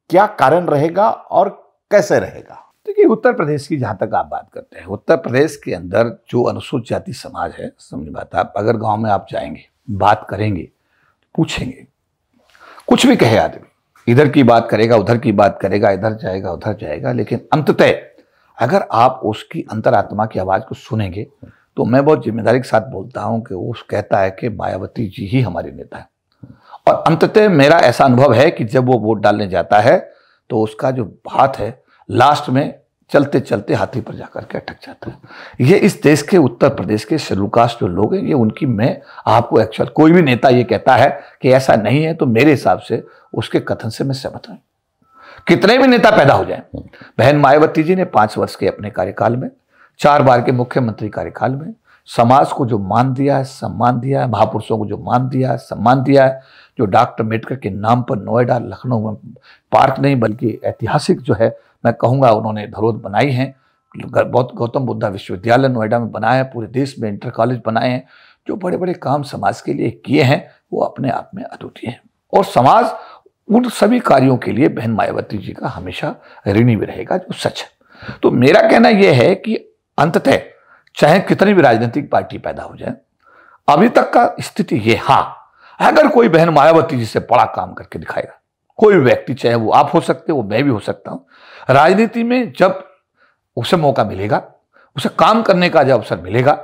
क्या कारण रहेगा और कैसे रहेगा? देखिए, उत्तर प्रदेश की जहाँ तक आप बात करते हैं, उत्तर प्रदेश के अंदर जो अनुसूचित जाति समाज है, समझ बात, आप अगर गांव में आप जाएंगे, बात करेंगे, पूछेंगे, कुछ भी कहे आदमी, इधर की बात करेगा, उधर की बात करेगा, इधर जाएगा, उधर जाएगा, लेकिन अंततः अगर आप उसकी अंतरात्मा की आवाज को सुनेंगे तो मैं बहुत जिम्मेदारी के साथ बोलता हूं कि वो कहता है कि मायावती जी ही हमारे नेता है। और अंततः मेरा ऐसा अनुभव है कि जब वो वोट डालने जाता है तो उसका जो हाथ है लास्ट में चलते चलते हाथी पर जाकर के अटक जाता है। ये इस देश के उत्तर प्रदेश के शेड्यूल कास्ट जो लोग हैं, ये उनकी, मैं आपको एक्चुअल कोई भी नेता ये कहता है कि ऐसा नहीं है तो मेरे हिसाब से उसके कथन से मैं सहमत हूं। कितने भी नेता पैदा हो जाएं, बहन मायावती जी ने 5 वर्ष के अपने कार्यकाल में, 4 बार के मुख्यमंत्री कार्यकाल में समाज को जो मान दिया है, सम्मान दिया है, महापुरुषों को जो मान दिया है, सम्मान दिया है, जो डॉक्टर अम्बेडकर के नाम पर नोएडा लखनऊ में पार्क नहीं बल्कि ऐतिहासिक जो है मैं कहूँगा उन्होंने धरोहर बनाई है, बहुत गौतम बुद्धा विश्वविद्यालय नोएडा में बनाया है, पूरे देश में इंटर कॉलेज बनाए हैं, जो बड़े बड़े काम समाज के लिए किए हैं वो अपने आप में अद्वितीय हैं। और समाज उन सभी कार्यों के लिए बहन मायावती जी का हमेशा ऋणी भी रहेगा, जो सच है। तो मेरा कहना यह है कि अंततः चाहे कितनी भी राजनीतिक पार्टी पैदा हो जाए, अभी तक का स्थिति ये, हाँ, अगर कोई बहन मायावती जी से बड़ा काम करके दिखाएगा, कोई व्यक्ति, चाहे वो आप हो सकते हो, वो मैं भी हो सकता हूं, राजनीति में जब उसे मौका मिलेगा, उसे काम करने का जब अवसर मिलेगा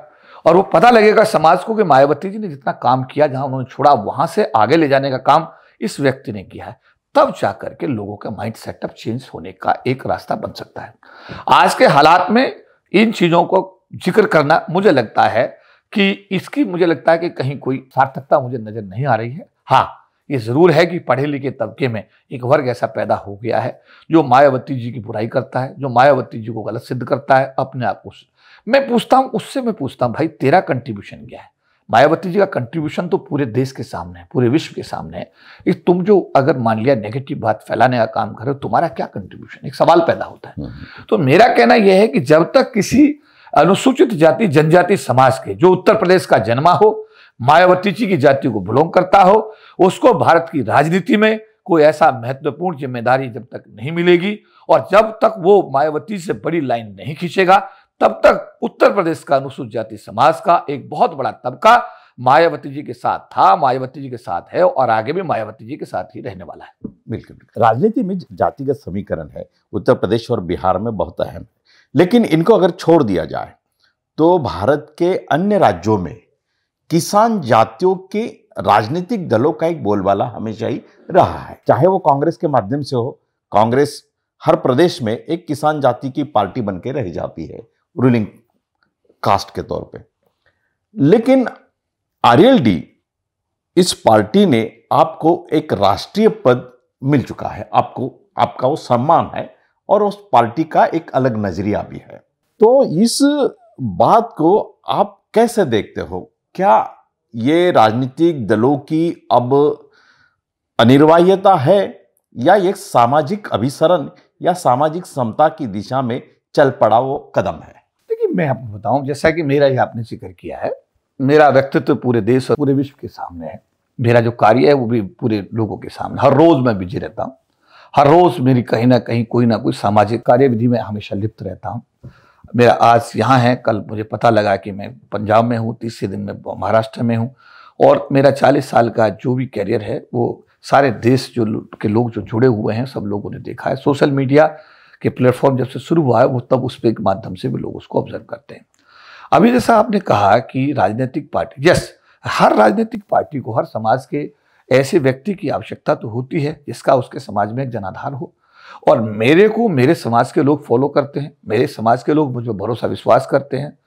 और वो पता लगेगा समाज को कि मायावती जी ने जितना काम किया, जहां उन्होंने छोड़ा वहां से आगे ले जाने का काम इस व्यक्ति ने किया है, तब जाकर के लोगों का माइंड सेटअप चेंज होने का एक रास्ता बन सकता है। आज के हालात में इन चीजों को जिक्र करना, मुझे लगता है कि इसकी, मुझे लगता है कि कहीं कोई सार्थकता मुझे नजर नहीं आ रही है। हाँ, ये जरूर है कि पढ़े लिखे तबके में एक वर्ग ऐसा पैदा हो गया है जो मायावती जी की बुराई करता है, जो मायावती जी को गलत सिद्ध करता है अपने आप को। मैं पूछता हूं भाई तेरा कंट्रीब्यूशन क्या है? मायावती जी का कंट्रीब्यूशन तो पूरे देश के सामने है, पूरे विश्व के सामने है। तुम जो अगर मान लिया नेगेटिव बात फैलाने का काम कर रहे हो, तुम्हारा क्या कंट्रीब्यूशन? एक सवाल पैदा होता है। तो मेरा कहना यह है कि जब तक किसी अनुसूचित जाति जनजाति समाज के, जो उत्तर प्रदेश का जन्मा हो, मायावती जी की जाति को बिलोंग करता हो, उसको भारत की राजनीति में कोई ऐसा महत्वपूर्ण जिम्मेदारी जब तक नहीं मिलेगी और जब तक वो मायावती से बड़ी लाइन नहीं खींचेगा, तब तक उत्तर प्रदेश का अनुसूचित जाति समाज का एक बहुत बड़ा तबका मायावती जी के साथ था, मायावती जी के साथ है और आगे भी मायावती जी के साथ ही रहने वाला है। बिल्कुल। राजनीति में जातिगत समीकरण है, उत्तर प्रदेश और बिहार में बहुत अहम है, लेकिन इनको अगर छोड़ दिया जाए तो भारत के अन्य राज्यों में किसान जातियों के राजनीतिक दलों का एक बोलबाला हमेशा ही रहा है, चाहे वो कांग्रेस के माध्यम से हो। कांग्रेस हर प्रदेश में एक किसान जाति की पार्टी बनके रह जाती है रूलिंग कास्ट के तौर पे, लेकिन आरएलडी इस पार्टी ने आपको एक राष्ट्रीय पद मिल चुका है, आपका वो सम्मान है और उस पार्टी का एक अलग नजरिया भी है। तो इस बात को आप कैसे देखते हो? क्या ये राजनीतिक दलों की अब अनिवार्यता है या एक सामाजिक अभिसरण या सामाजिक समता की दिशा में चल पड़ा वो कदम है? देखिए, मैं आपको बताऊं, जैसा कि मेरा ही आपने जिक्र किया है, मेरा व्यक्तित्व पूरे देश और पूरे विश्व के सामने है। मेरा जो कार्य है वो भी पूरे लोगों के सामने, हर रोज मैं बिजी रहता हूँ, हर रोज मेरी कहीं ना कहीं कोई ना कोई सामाजिक कार्यविधि में हमेशा लिप्त रहता हूँ। मेरा आज यहाँ है, कल मुझे पता लगा कि मैं पंजाब में हूँ, तीसरे दिन में महाराष्ट्र में हूँ और मेरा 40 साल का जो भी कैरियर है वो सारे देश के लोग जो जुड़े हुए हैं सब लोगों ने देखा है। सोशल मीडिया के प्लेटफॉर्म जब से शुरू हुआ है वो तब उस के माध्यम से भी लोग उसको ऑब्जर्व करते हैं। अभी जैसा आपने कहा कि राजनीतिक पार्टी, यस, हर राजनीतिक पार्टी को, हर समाज के ऐसे व्यक्ति की आवश्यकता तो होती है जिसका उसके समाज में एक जनाधार हो, और मेरे को मेरे समाज के लोग फॉलो करते हैं, मेरे समाज के लोग मुझे भरोसा विश्वास करते हैं।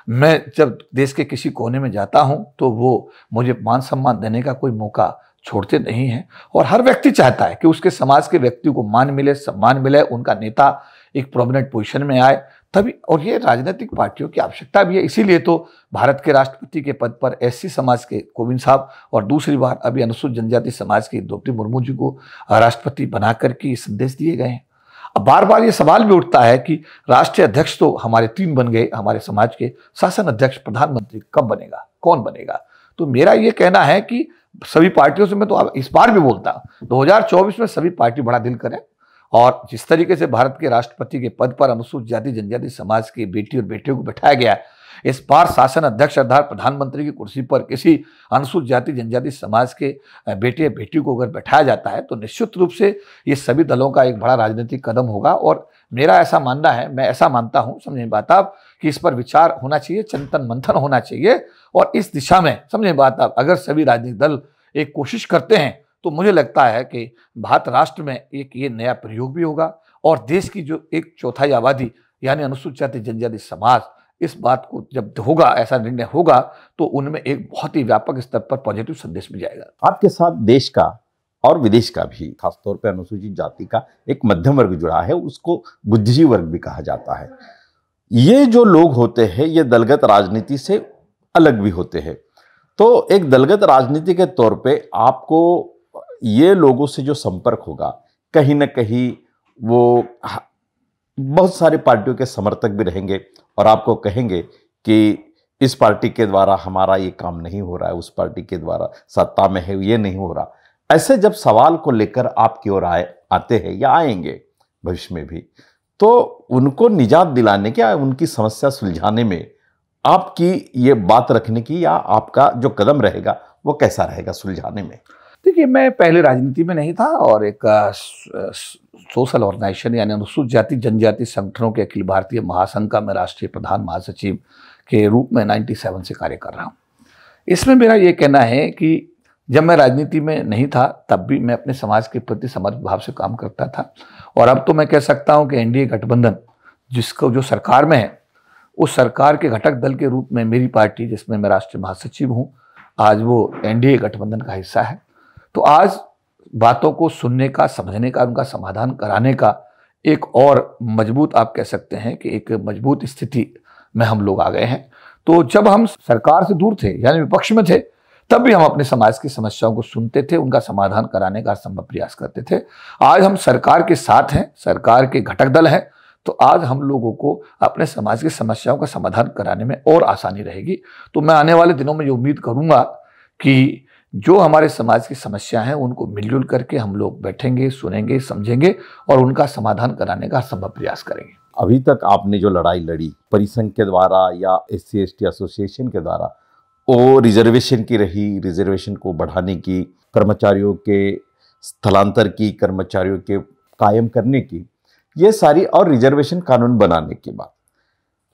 मैं जब देश के किसी कोने में जाता हूं तो वो मुझे मान सम्मान देने का कोई मौका छोड़ते नहीं हैं और हर व्यक्ति चाहता है कि उसके समाज के व्यक्ति को मान मिले, सम्मान मिले, उनका नेता एक प्रोमिनेंट पोजीशन में आए तभी। और ये राजनीतिक पार्टियों की आवश्यकता भी है, इसीलिए तो भारत के राष्ट्रपति के पद पर एससी समाज के कोविंद साहब और दूसरी बार अभी अनुसूचित जनजाति समाज की द्रौपदी मुर्मू जी को राष्ट्रपति बनाकर के संदेश दिए गए हैं। अब बार बार ये सवाल भी उठता है कि राष्ट्रीय अध्यक्ष तो हमारे 3 बन गए, हमारे समाज के शासन अध्यक्ष, प्रधानमंत्री कब बनेगा, कौन बनेगा? तो मेरा ये कहना है कि सभी पार्टियों से मैं तो इस बार भी बोलता हूं 2024 में सभी पार्टी बड़ा दिल करें और जिस तरीके से भारत के राष्ट्रपति के पद पर अनुसूचित जाति जनजाति समाज की बेटी और बेटियों को बैठाया गया है, इस बार शासन अध्यक्ष अर्थात प्रधानमंत्री की कुर्सी पर किसी अनुसूचित जाति जनजाति समाज के बेटे या बेटी को अगर बैठाया जाता है तो निश्चित रूप से ये सभी दलों का एक बड़ा राजनीतिक कदम होगा। और मेरा ऐसा मानना है, मैं ऐसा मानता हूँ, समझे बात आप, कि इस पर विचार होना चाहिए, चिंतन मंथन होना चाहिए और इस दिशा में, समझे बात आप, अगर सभी राजनीतिक दल एक कोशिश करते हैं तो मुझे लगता है कि भारत राष्ट्र में एक ये नया प्रयोग भी होगा और देश की जो एक चौथाई आबादी यानी अनुसूचित जाति जनजाति समाज, इस बात को जब होगा, ऐसा निर्णय होगा, तो उनमें एक बहुत ही व्यापक स्तर पर पॉजिटिव संदेश भी जाएगा। आपके साथ देश का और विदेश का भी, खासतौर पर अनुसूचित जाति का एक मध्यम वर्ग जुड़ा है, उसको बुद्धिजीवी वर्ग भी कहा जाता है। ये जो लोग होते हैं ये दलगत राजनीति से अलग भी होते हैं। तो एक दलगत राजनीति के तौर पे आपको ये लोगों से जो संपर्क होगा, कहीं ना कहीं वो बहुत सारी पार्टियों के समर्थक भी रहेंगे और आपको कहेंगे कि इस पार्टी के द्वारा हमारा ये काम नहीं हो रहा है, उस पार्टी के द्वारा सत्ता में है ये नहीं हो रहा। ऐसे जब सवाल को लेकर आपकी ओर आते हैं या आएंगे भविष्य में भी, तो उनको निजात दिलाने के, उनकी समस्या सुलझाने में आपकी ये बात रखने की या आपका जो कदम रहेगा वो कैसा रहेगा सुलझाने में? देखिए, मैं पहले राजनीति में नहीं था और एक सोशल ऑर्गेनाइजेशन यानी अनुसूचित जाति जनजाति संगठनों के अखिल भारतीय महासंघ का मैं राष्ट्रीय प्रधान महासचिव के रूप में 97 से कार्य कर रहा हूँ। इसमें मेरा ये कहना है कि जब मैं राजनीति में नहीं था तब भी मैं अपने समाज के प्रति समर्पित भाव से काम करता था और अब तो मैं कह सकता हूँ कि एनडीए गठबंधन जिसको जो सरकार में है, उस सरकार के घटक दल के रूप में मेरी पार्टी, जिसमें मैं राष्ट्रीय महासचिव हूँ, आज वो एनडीए गठबंधन का हिस्सा है। तो आज बातों को सुनने का, समझने का, उनका समाधान कराने का एक और मजबूत, आप कह सकते हैं कि एक मजबूत स्थिति में हम लोग आ गए हैं। तो जब हम सरकार से दूर थे यानी विपक्ष में थे, तब भी हम अपने समाज की समस्याओं को सुनते थे, उनका समाधान कराने का संभव प्रयास करते थे। आज हम सरकार के साथ हैं, सरकार के घटक दल हैं, तो आज हम लोगों को अपने समाज की समस्याओं का समाधान कराने में और आसानी रहेगी। तो मैं आने वाले दिनों में ये उम्मीद करूंगा कि जो हमारे समाज की समस्या हैं उनको मिलजुल करके हम लोग बैठेंगे, सुनेंगे, समझेंगे और उनका समाधान कराने का संभव प्रयास करेंगे। अभी तक आपने जो लड़ाई लड़ी परिसंघ के द्वारा या SC/ST एसोसिएशन के द्वारा, वो रिजर्वेशन की रही, रिजर्वेशन को बढ़ाने की, कर्मचारियों के स्थलांतर की, कर्मचारियों के कायम करने की, ये सारी, और रिजर्वेशन कानून बनाने की बात।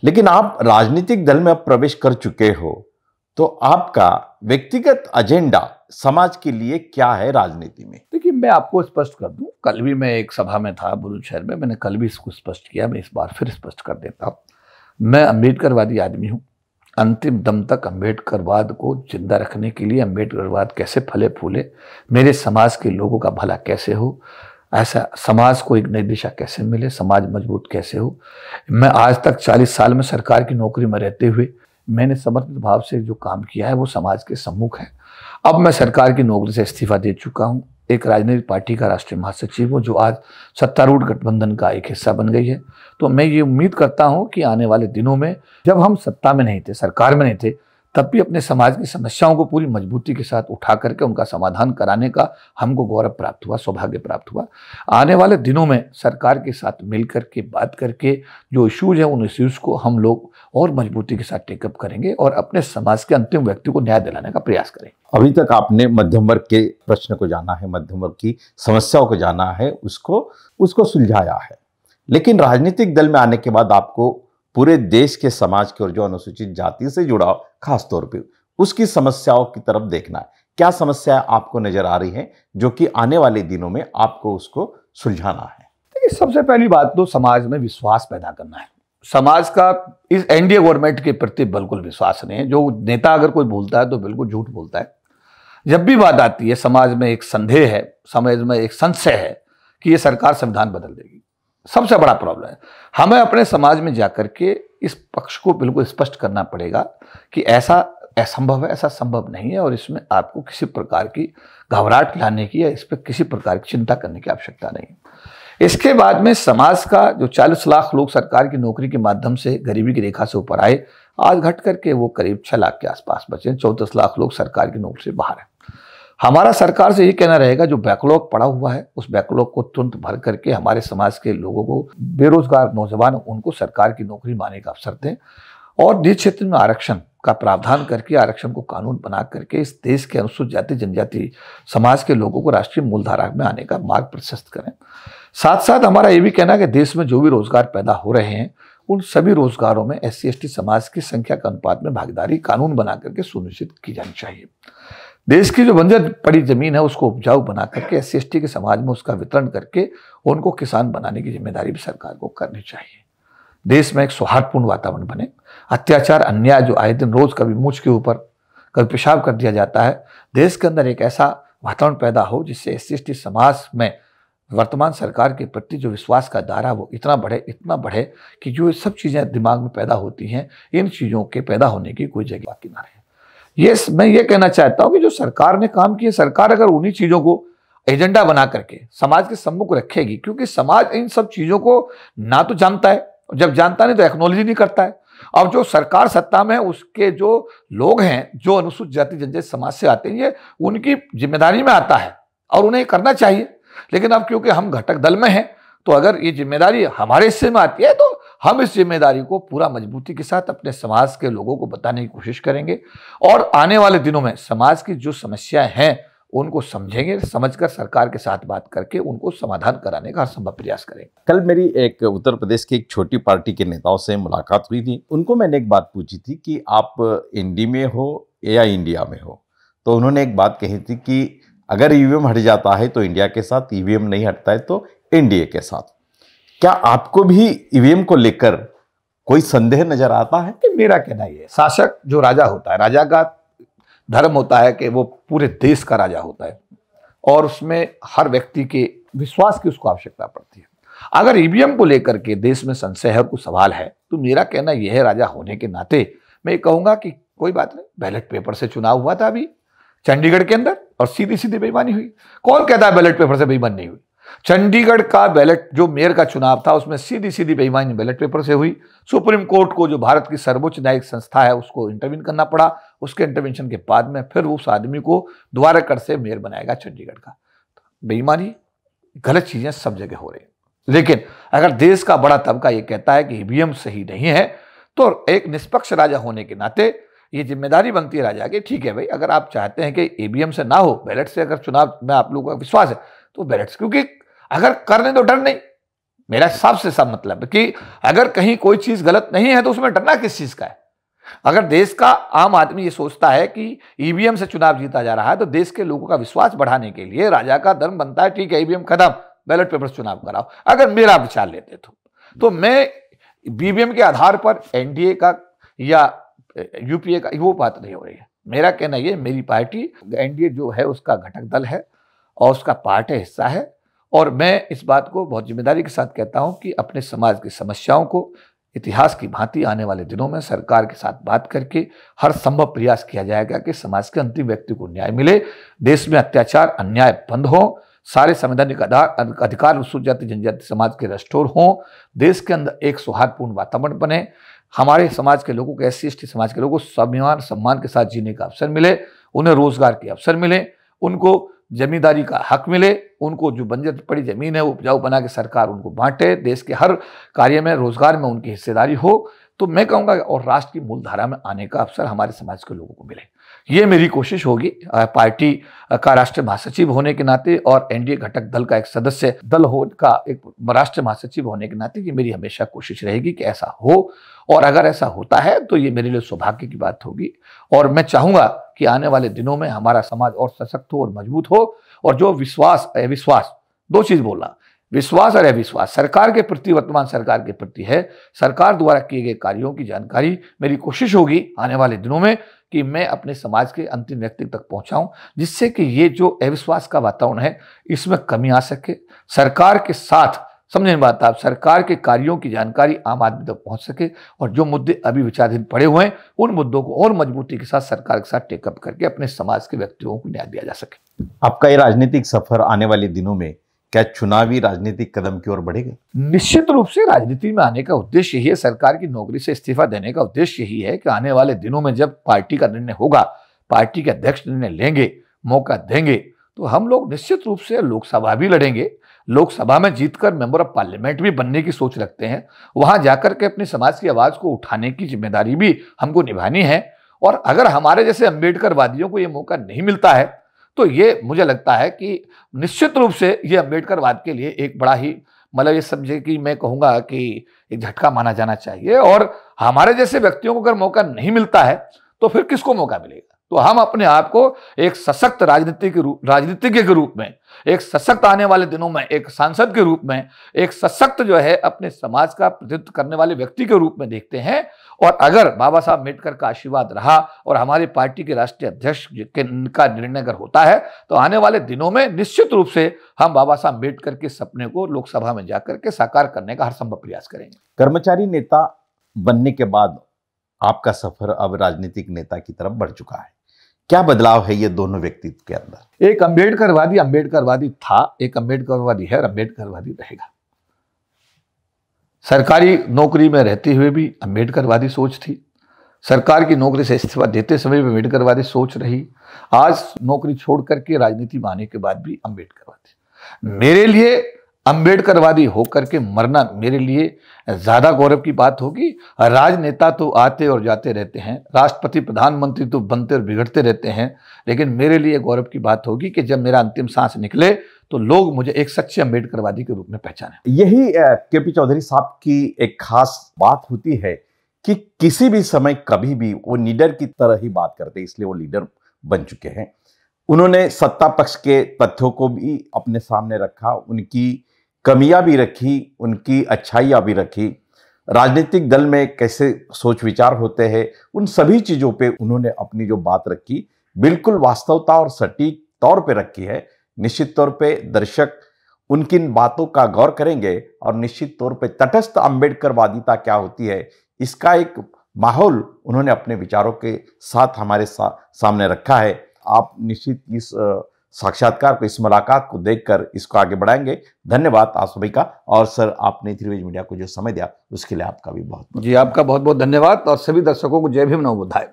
लेकिन आप राजनीतिक दल में अब प्रवेश कर चुके हो, तो आपका व्यक्तिगत एजेंडा समाज के लिए क्या है राजनीति में? देखिए, मैं आपको स्पष्ट कर दूं, कल भी मैं एक सभा में था बुलंदशहर में, मैंने कल भी इसको स्पष्ट किया, मैं इस बार फिर स्पष्ट कर देता हूँ। मैं अम्बेडकरवादी आदमी हूँ। अंतिम दम तक अम्बेडकरवाद को जिंदा रखने के लिए, अम्बेडकरवाद कैसे फले फूले, मेरे समाज के लोगों का भला कैसे हो, ऐसा समाज को एक नई दिशा कैसे मिले, समाज मजबूत कैसे हो। मैं आज तक 40 साल में सरकार की नौकरी में रहते हुए मैंने समर्पित भाव से जो काम किया है वो समाज के सम्मुख है। अब मैं सरकार की नौकरी से इस्तीफा दे चुका हूँ, एक राजनीतिक पार्टी का राष्ट्रीय महासचिव हूँ जो आज सत्तारूढ़ गठबंधन का एक हिस्सा बन गई है। तो मैं ये उम्मीद करता हूँ कि आने वाले दिनों में, जब हम सत्ता में नहीं थे, सरकार में नहीं थे, तब भी अपने समाज की समस्याओं को पूरी मजबूती के साथ उठा करके उनका समाधान कराने का हमको गौरव प्राप्त हुआ, सौभाग्य प्राप्त हुआ। आने वाले दिनों में सरकार के साथ मिलकर के बात करके जो इश्यूज हैं, उन इश्यूज को हम लोग और मजबूती के साथ टेकअप करेंगे और अपने समाज के अंतिम व्यक्ति को न्याय दिलाने का प्रयास करेंगे। अभी तक आपने मध्यम वर्ग के प्रश्न को जाना है, मध्यम वर्ग की समस्याओं को जाना है, उसको सुलझाया है। लेकिन राजनीतिक दल में आने के बाद आपको पूरे देश के समाज के और जो अनुसूचित जाति से जुड़ा खास तौर पे उसकी समस्याओं की तरफ देखना है। क्या समस्या आपको नजर आ रही है जो कि आने वाले दिनों में आपको उसको सुलझाना है? देखिए, सबसे पहली बात तो समाज में विश्वास पैदा करना है। समाज का इस एनडीए गवर्नमेंट के प्रति बिल्कुल विश्वास नहीं है। जो नेता अगर कोई बोलता है तो बिल्कुल झूठ बोलता है। जब भी बात आती है, समाज में एक संदेह है, समाज में एक संशय है कि ये सरकार संविधान बदल देगी। सबसे बड़ा प्रॉब्लम है। हमें अपने समाज में जाकर के इस पक्ष को बिल्कुल स्पष्ट करना पड़ेगा कि ऐसा असंभव है, ऐसा संभव नहीं है और इसमें आपको किसी प्रकार की घबराहट लाने की या इस पर किसी प्रकार की चिंता करने की आवश्यकता नहीं। इसके बाद में समाज का जो 40 लाख लोग सरकार की नौकरी के माध्यम से गरीबी की रेखा से ऊपर आए, आज घट करके वो करीब 6 लाख के आसपास बचे। 34 लाख लोग सरकार की नौकरी से बाहर हैं। हमारा सरकार से ये कहना रहेगा, जो बैकलॉग पड़ा हुआ है उस बैकलॉग को तुरंत भर करके हमारे समाज के लोगों को, बेरोजगार नौजवान, उनको सरकार की नौकरी पाने का अवसर दें और निजी क्षेत्र में आरक्षण का प्रावधान करके, आरक्षण को कानून बना करके इस देश के अनुसूचित जाति जनजाति समाज के लोगों को राष्ट्रीय मूलधारा में आने का मार्ग प्रशस्त करें। साथ साथ हमारा ये भी कहना है कि देश में जो भी रोजगार पैदा हो रहे हैं उन सभी रोजगारों में SC/ST समाज की संख्या के अनुपात में भागीदारी कानून बना करके सुनिश्चित की जानी चाहिए। देश की जो बंजर पड़ी जमीन है उसको उपजाऊ बना करके SC/ST के समाज में उसका वितरण करके उनको किसान बनाने की जिम्मेदारी भी सरकार को करनी चाहिए। देश में एक सौहार्दपूर्ण वातावरण बने, अत्याचार अन्याय जो आए दिन रोज कभी मुझ के ऊपर कभी पेशाब कर दिया जाता है, देश के अंदर एक ऐसा वातावरण पैदा हो जिससे SC/ST समाज में वर्तमान सरकार के प्रति जो विश्वास का दायरा वो इतना बढ़े कि जो सब चीज़ें दिमाग में पैदा होती हैं, इन चीज़ों के पैदा होने की कोई जगह बाकी ना रहे। मैं ये कहना चाहता हूँ कि जो सरकार ने काम किया, सरकार अगर उन्हीं चीज़ों को एजेंडा बना करके समाज के सम्मुख रखेगी, क्योंकि समाज इन सब चीज़ों को ना तो जानता है, जब जानता नहीं तो एक्नॉलेज नहीं करता है। अब जो सरकार सत्ता में उसके जो लोग हैं, जो अनुसूचित जाति जनजाति समाज से आते हैं, ये उनकी जिम्मेदारी में आता है और उन्हें करना चाहिए। लेकिन अब क्योंकि हम घटक दल में हैं, तो अगर ये जिम्मेदारी हमारे हिस्से में आती है तो हम इस जिम्मेदारी को पूरा मजबूती के साथ अपने समाज के लोगों को बताने की कोशिश करेंगे और आने वाले दिनों में समाज की जो समस्याएं हैं उनको समझेंगे, समझकर सरकार के साथ बात करके उनको समाधान कराने का हर संभव प्रयास करेंगे। कल मेरी एक उत्तर प्रदेश की एक छोटी पार्टी के नेताओं से मुलाकात हुई थी। उनको मैंने एक बात पूछी थी कि आप इंडी में हो या इंडिया में हो, तो उन्होंने एक बात कही थी कि अगर ईवीएम हट जाता है तो इंडिया के साथ, ईवीएम नहीं हटता है तो एनडीए के साथ। क्या आपको भी ईवीएम को लेकर कोई संदेह नजर आता है? मेरा कहना ये, शासक जो राजा होता है, राजा का धर्म होता है कि वो पूरे देश का राजा होता है और उसमें हर व्यक्ति के विश्वास की उसको आवश्यकता पड़ती है। अगर ईवीएम को लेकर के देश में संशय है, कुछ सवाल है, तो मेरा कहना यह है, राजा होने के नाते मैं कहूंगा कि कोई बात नहीं, बैलेट पेपर से चुनाव हुआ था अभी चंडीगढ़ के अंदर और सीधी सीधी बेईमानी हुई। कौन कहता है बैलेट पेपर से बेईमानी नहीं हुई? चंडीगढ़ का बैलेट जो मेयर का चुनाव था उसमें सीधी सीधी बेईमानी बैलेट पेपर से हुई। सुप्रीम कोर्ट को, जो भारत की सर्वोच्च न्यायिक संस्था है, उसको इंटरवीन करना पड़ा। उसके इंटरवेंशन के बाद में फिर उस आदमी को दोबारा कर से मेयर बनाएगा चंडीगढ़ का। बेईमानी, गलत चीजें सब जगह हो रही है। लेकिन अगर देश का बड़ा तबका ये कहता है कि ईवीएम सही नहीं है, तो एक निष्पक्ष राजा होने के नाते ये जिम्मेदारी बनती है राजा की, ठीक है भाई, अगर आप चाहते हैं कि ईवीएम से ना हो, बैलेट से अगर चुनाव में आप लोगों का विश्वास है तो बैलेट से, क्योंकि अगर करने तो डर नहीं। मेरा हिसाब से सब मतलब है कि अगर कहीं कोई चीज गलत नहीं है तो उसमें डरना किस चीज का है? अगर देश का आम आदमी ये सोचता है कि ईवीएम से चुनाव जीता जा रहा है तो देश के लोगों का विश्वास बढ़ाने के लिए राजा का धर्म बनता है, ठीक है ईवीएम खत्म, बैलेट पेपर से चुनाव कराओ। अगर मेरा विचार लेते तो मैं ईवीएम के आधार पर एनडीए का या यूपीए का वो बात नहीं हो रही है। मेरा कहना ये, मेरी पार्टी एनडीए जो है उसका घटक दल है और उसका पार्ट है, हिस्सा है, और मैं इस बात को बहुत जिम्मेदारी के साथ कहता हूं कि अपने समाज की समस्याओं को इतिहास की भांति आने वाले दिनों में सरकार के साथ बात करके हर संभव प्रयास किया जाएगा कि समाज के अंतिम व्यक्ति को न्याय मिले, देश में अत्याचार अन्याय बंद हो, सारे संवैधानिक अधिकार अनुसूचित जाति जनजाति समाज के रेस्टोर हों, देश के अंदर एक सौहार्दपूर्ण वातावरण बने, हमारे समाज के लोगों को, SC/ST समाज के लोगों को स्वाभिमान सम्मान के साथ जीने का अवसर मिले, उन्हें रोजगार के अवसर मिले, उनको जमींदारी का हक मिले, उनको जो बंजर पड़ी जमीन है वो उपजाऊ बना के सरकार उनको बांटे, देश के हर कार्य में रोजगार में उनकी हिस्सेदारी हो, तो मैं कहूँगा और राष्ट्र की मूलधारा में आने का अवसर हमारे समाज के लोगों को मिले। ये मेरी कोशिश होगी पार्टी का राष्ट्रीय महासचिव होने के नाते और एनडीए घटक दल का एक सदस्य दल हो का एक राष्ट्रीय महासचिव होने के नाते ये मेरी हमेशा कोशिश रहेगी कि ऐसा हो, और अगर ऐसा होता है तो ये मेरे लिए सौभाग्य की बात होगी। और मैं चाहूँगा कि आने वाले दिनों में हमारा समाज और सशक्त हो और मजबूत हो, और जो विश्वास अविश्वास, दो चीज़ बोला, विश्वास और अविश्वास सरकार के प्रति, वर्तमान सरकार के प्रति है, सरकार द्वारा किए गए कार्यों की जानकारी मेरी कोशिश होगी आने वाले दिनों में कि मैं अपने समाज के अंतिम व्यक्ति तक पहुंचाऊं, जिससे कि ये जो अविश्वास का वातावरण है इसमें कमी आ सके। सरकार के साथ, समझने बात आप, सरकार के कार्यों की जानकारी आम आदमी तक पहुंच सके, और जो मुद्दे अभी विचाराधीन पड़े हुए हैं उन मुद्दों को और मजबूती के साथ सरकार के साथ टेकअप करके अपने समाज के व्यक्तियों को न्याय दिया जा सके। आपका ये राजनीतिक सफर आने वाले दिनों में क्या चुनावी राजनीतिक कदम की ओर बढ़ेगा? निश्चित रूप से राजनीति में आने का उद्देश्य यही है, सरकार की नौकरी से इस्तीफा देने का उद्देश्य यही है कि आने वाले दिनों में जब पार्टी का निर्णय होगा, पार्टी के अध्यक्ष निर्णय लेंगे, मौका देंगे तो हम लोग निश्चित रूप से लोकसभा भी लड़ेंगे, लोकसभा में जीतकर मेंबर ऑफ पार्लियामेंट भी बनने की सोच रखते हैं। वहां जाकर के अपनी समाज की आवाज को उठाने की जिम्मेदारी भी हमको निभानी है। और अगर हमारे जैसे अम्बेडकरवादियों को ये मौका नहीं मिलता है तो ये मुझे लगता है कि निश्चित रूप से ये अम्बेडकरवाद के लिए एक बड़ा ही मतलब ये समझे कि मैं कहूंगा कि एक झटका माना जाना चाहिए। और हमारे जैसे व्यक्तियों को अगर मौका नहीं मिलता है तो फिर किसको मौका मिलेगा? तो हम अपने आप को एक सशक्त राजनीतिज्ञ के रूप में, एक सशक्त आने वाले दिनों में एक सांसद के रूप में, एक सशक्त जो है अपने समाज का प्रतिनिधित्व करने वाले व्यक्ति के रूप में देखते हैं। और अगर बाबा साहब अम्बेडकर का आशीर्वाद रहा और हमारी पार्टी के राष्ट्रीय अध्यक्ष का निर्णय अगर होता है तो आने वाले दिनों में निश्चित रूप से हम बाबा साहब अम्बेडकर के सपने को लोकसभा में जाकर के साकार करने का हर संभव प्रयास करेंगे। कर्मचारी नेता बनने के बाद आपका सफर अब राजनीतिक नेता की तरफ बढ़ चुका है। क्या बदलाव है ये दोनों व्यक्तित्व के अंदर? एक अम्बेडकरवादी था, एक अम्बेडकरवादी है और अम्बेडकरवादी रहेगा। सरकारी नौकरी में रहते हुए भी अम्बेडकरवादी सोच थी, सरकार की नौकरी से इस्तीफा देते समय भी अम्बेडकरवादी सोच रही, आज नौकरी छोड़ करके राजनीति में आने के बाद भी अम्बेडकरवादी। मेरे लिए अम्बेडकरवादी होकर के मरना मेरे लिए ज्यादा गौरव की बात होगी। राजनेता तो आते और जाते रहते हैं, राष्ट्रपति प्रधानमंत्री तो बनते और बिगड़ते रहते हैं, लेकिन मेरे लिए गौरव की बात होगी कि जब मेरा अंतिम सांस निकले तो लोग मुझे एक सच्चे अम्बेडकरवादी के रूप में पहचाने। यही केपी चौधरी साहब की एक खास बात होती है कि किसी भी समय कभी भी वो लीडर की तरह ही बात करते, इसलिए वो लीडर बन चुके हैं। उन्होंने सत्ता पक्ष के तथ्यों को भी अपने सामने रखा, उनकी कमियां भी रखी, उनकी अच्छाइयां भी रखी, राजनीतिक दल में कैसे सोच विचार होते हैं, उन सभी चीजों पे उन्होंने अपनी जो बात रखी बिल्कुल वास्तवता और सटीक तौर पे रखी है। निश्चित तौर पे दर्शक उनकी इन बातों का गौर करेंगे और निश्चित तौर पे तटस्थ अम्बेडकरवादिता क्या होती है इसका एक माहौल उन्होंने अपने विचारों के साथ हमारे सामने रखा है। आप निश्चित इस साक्षात्कार को, इस मुलाकात को देखकर इसको आगे बढ़ाएंगे। धन्यवाद आप सभी का। और सर, आपने त्रिवेज मीडिया को जो समय दिया उसके लिए आपका भी बहुत जी, आपका बहुत बहुत धन्यवाद और सभी दर्शकों को जय भीम, नमो बुद्धाय।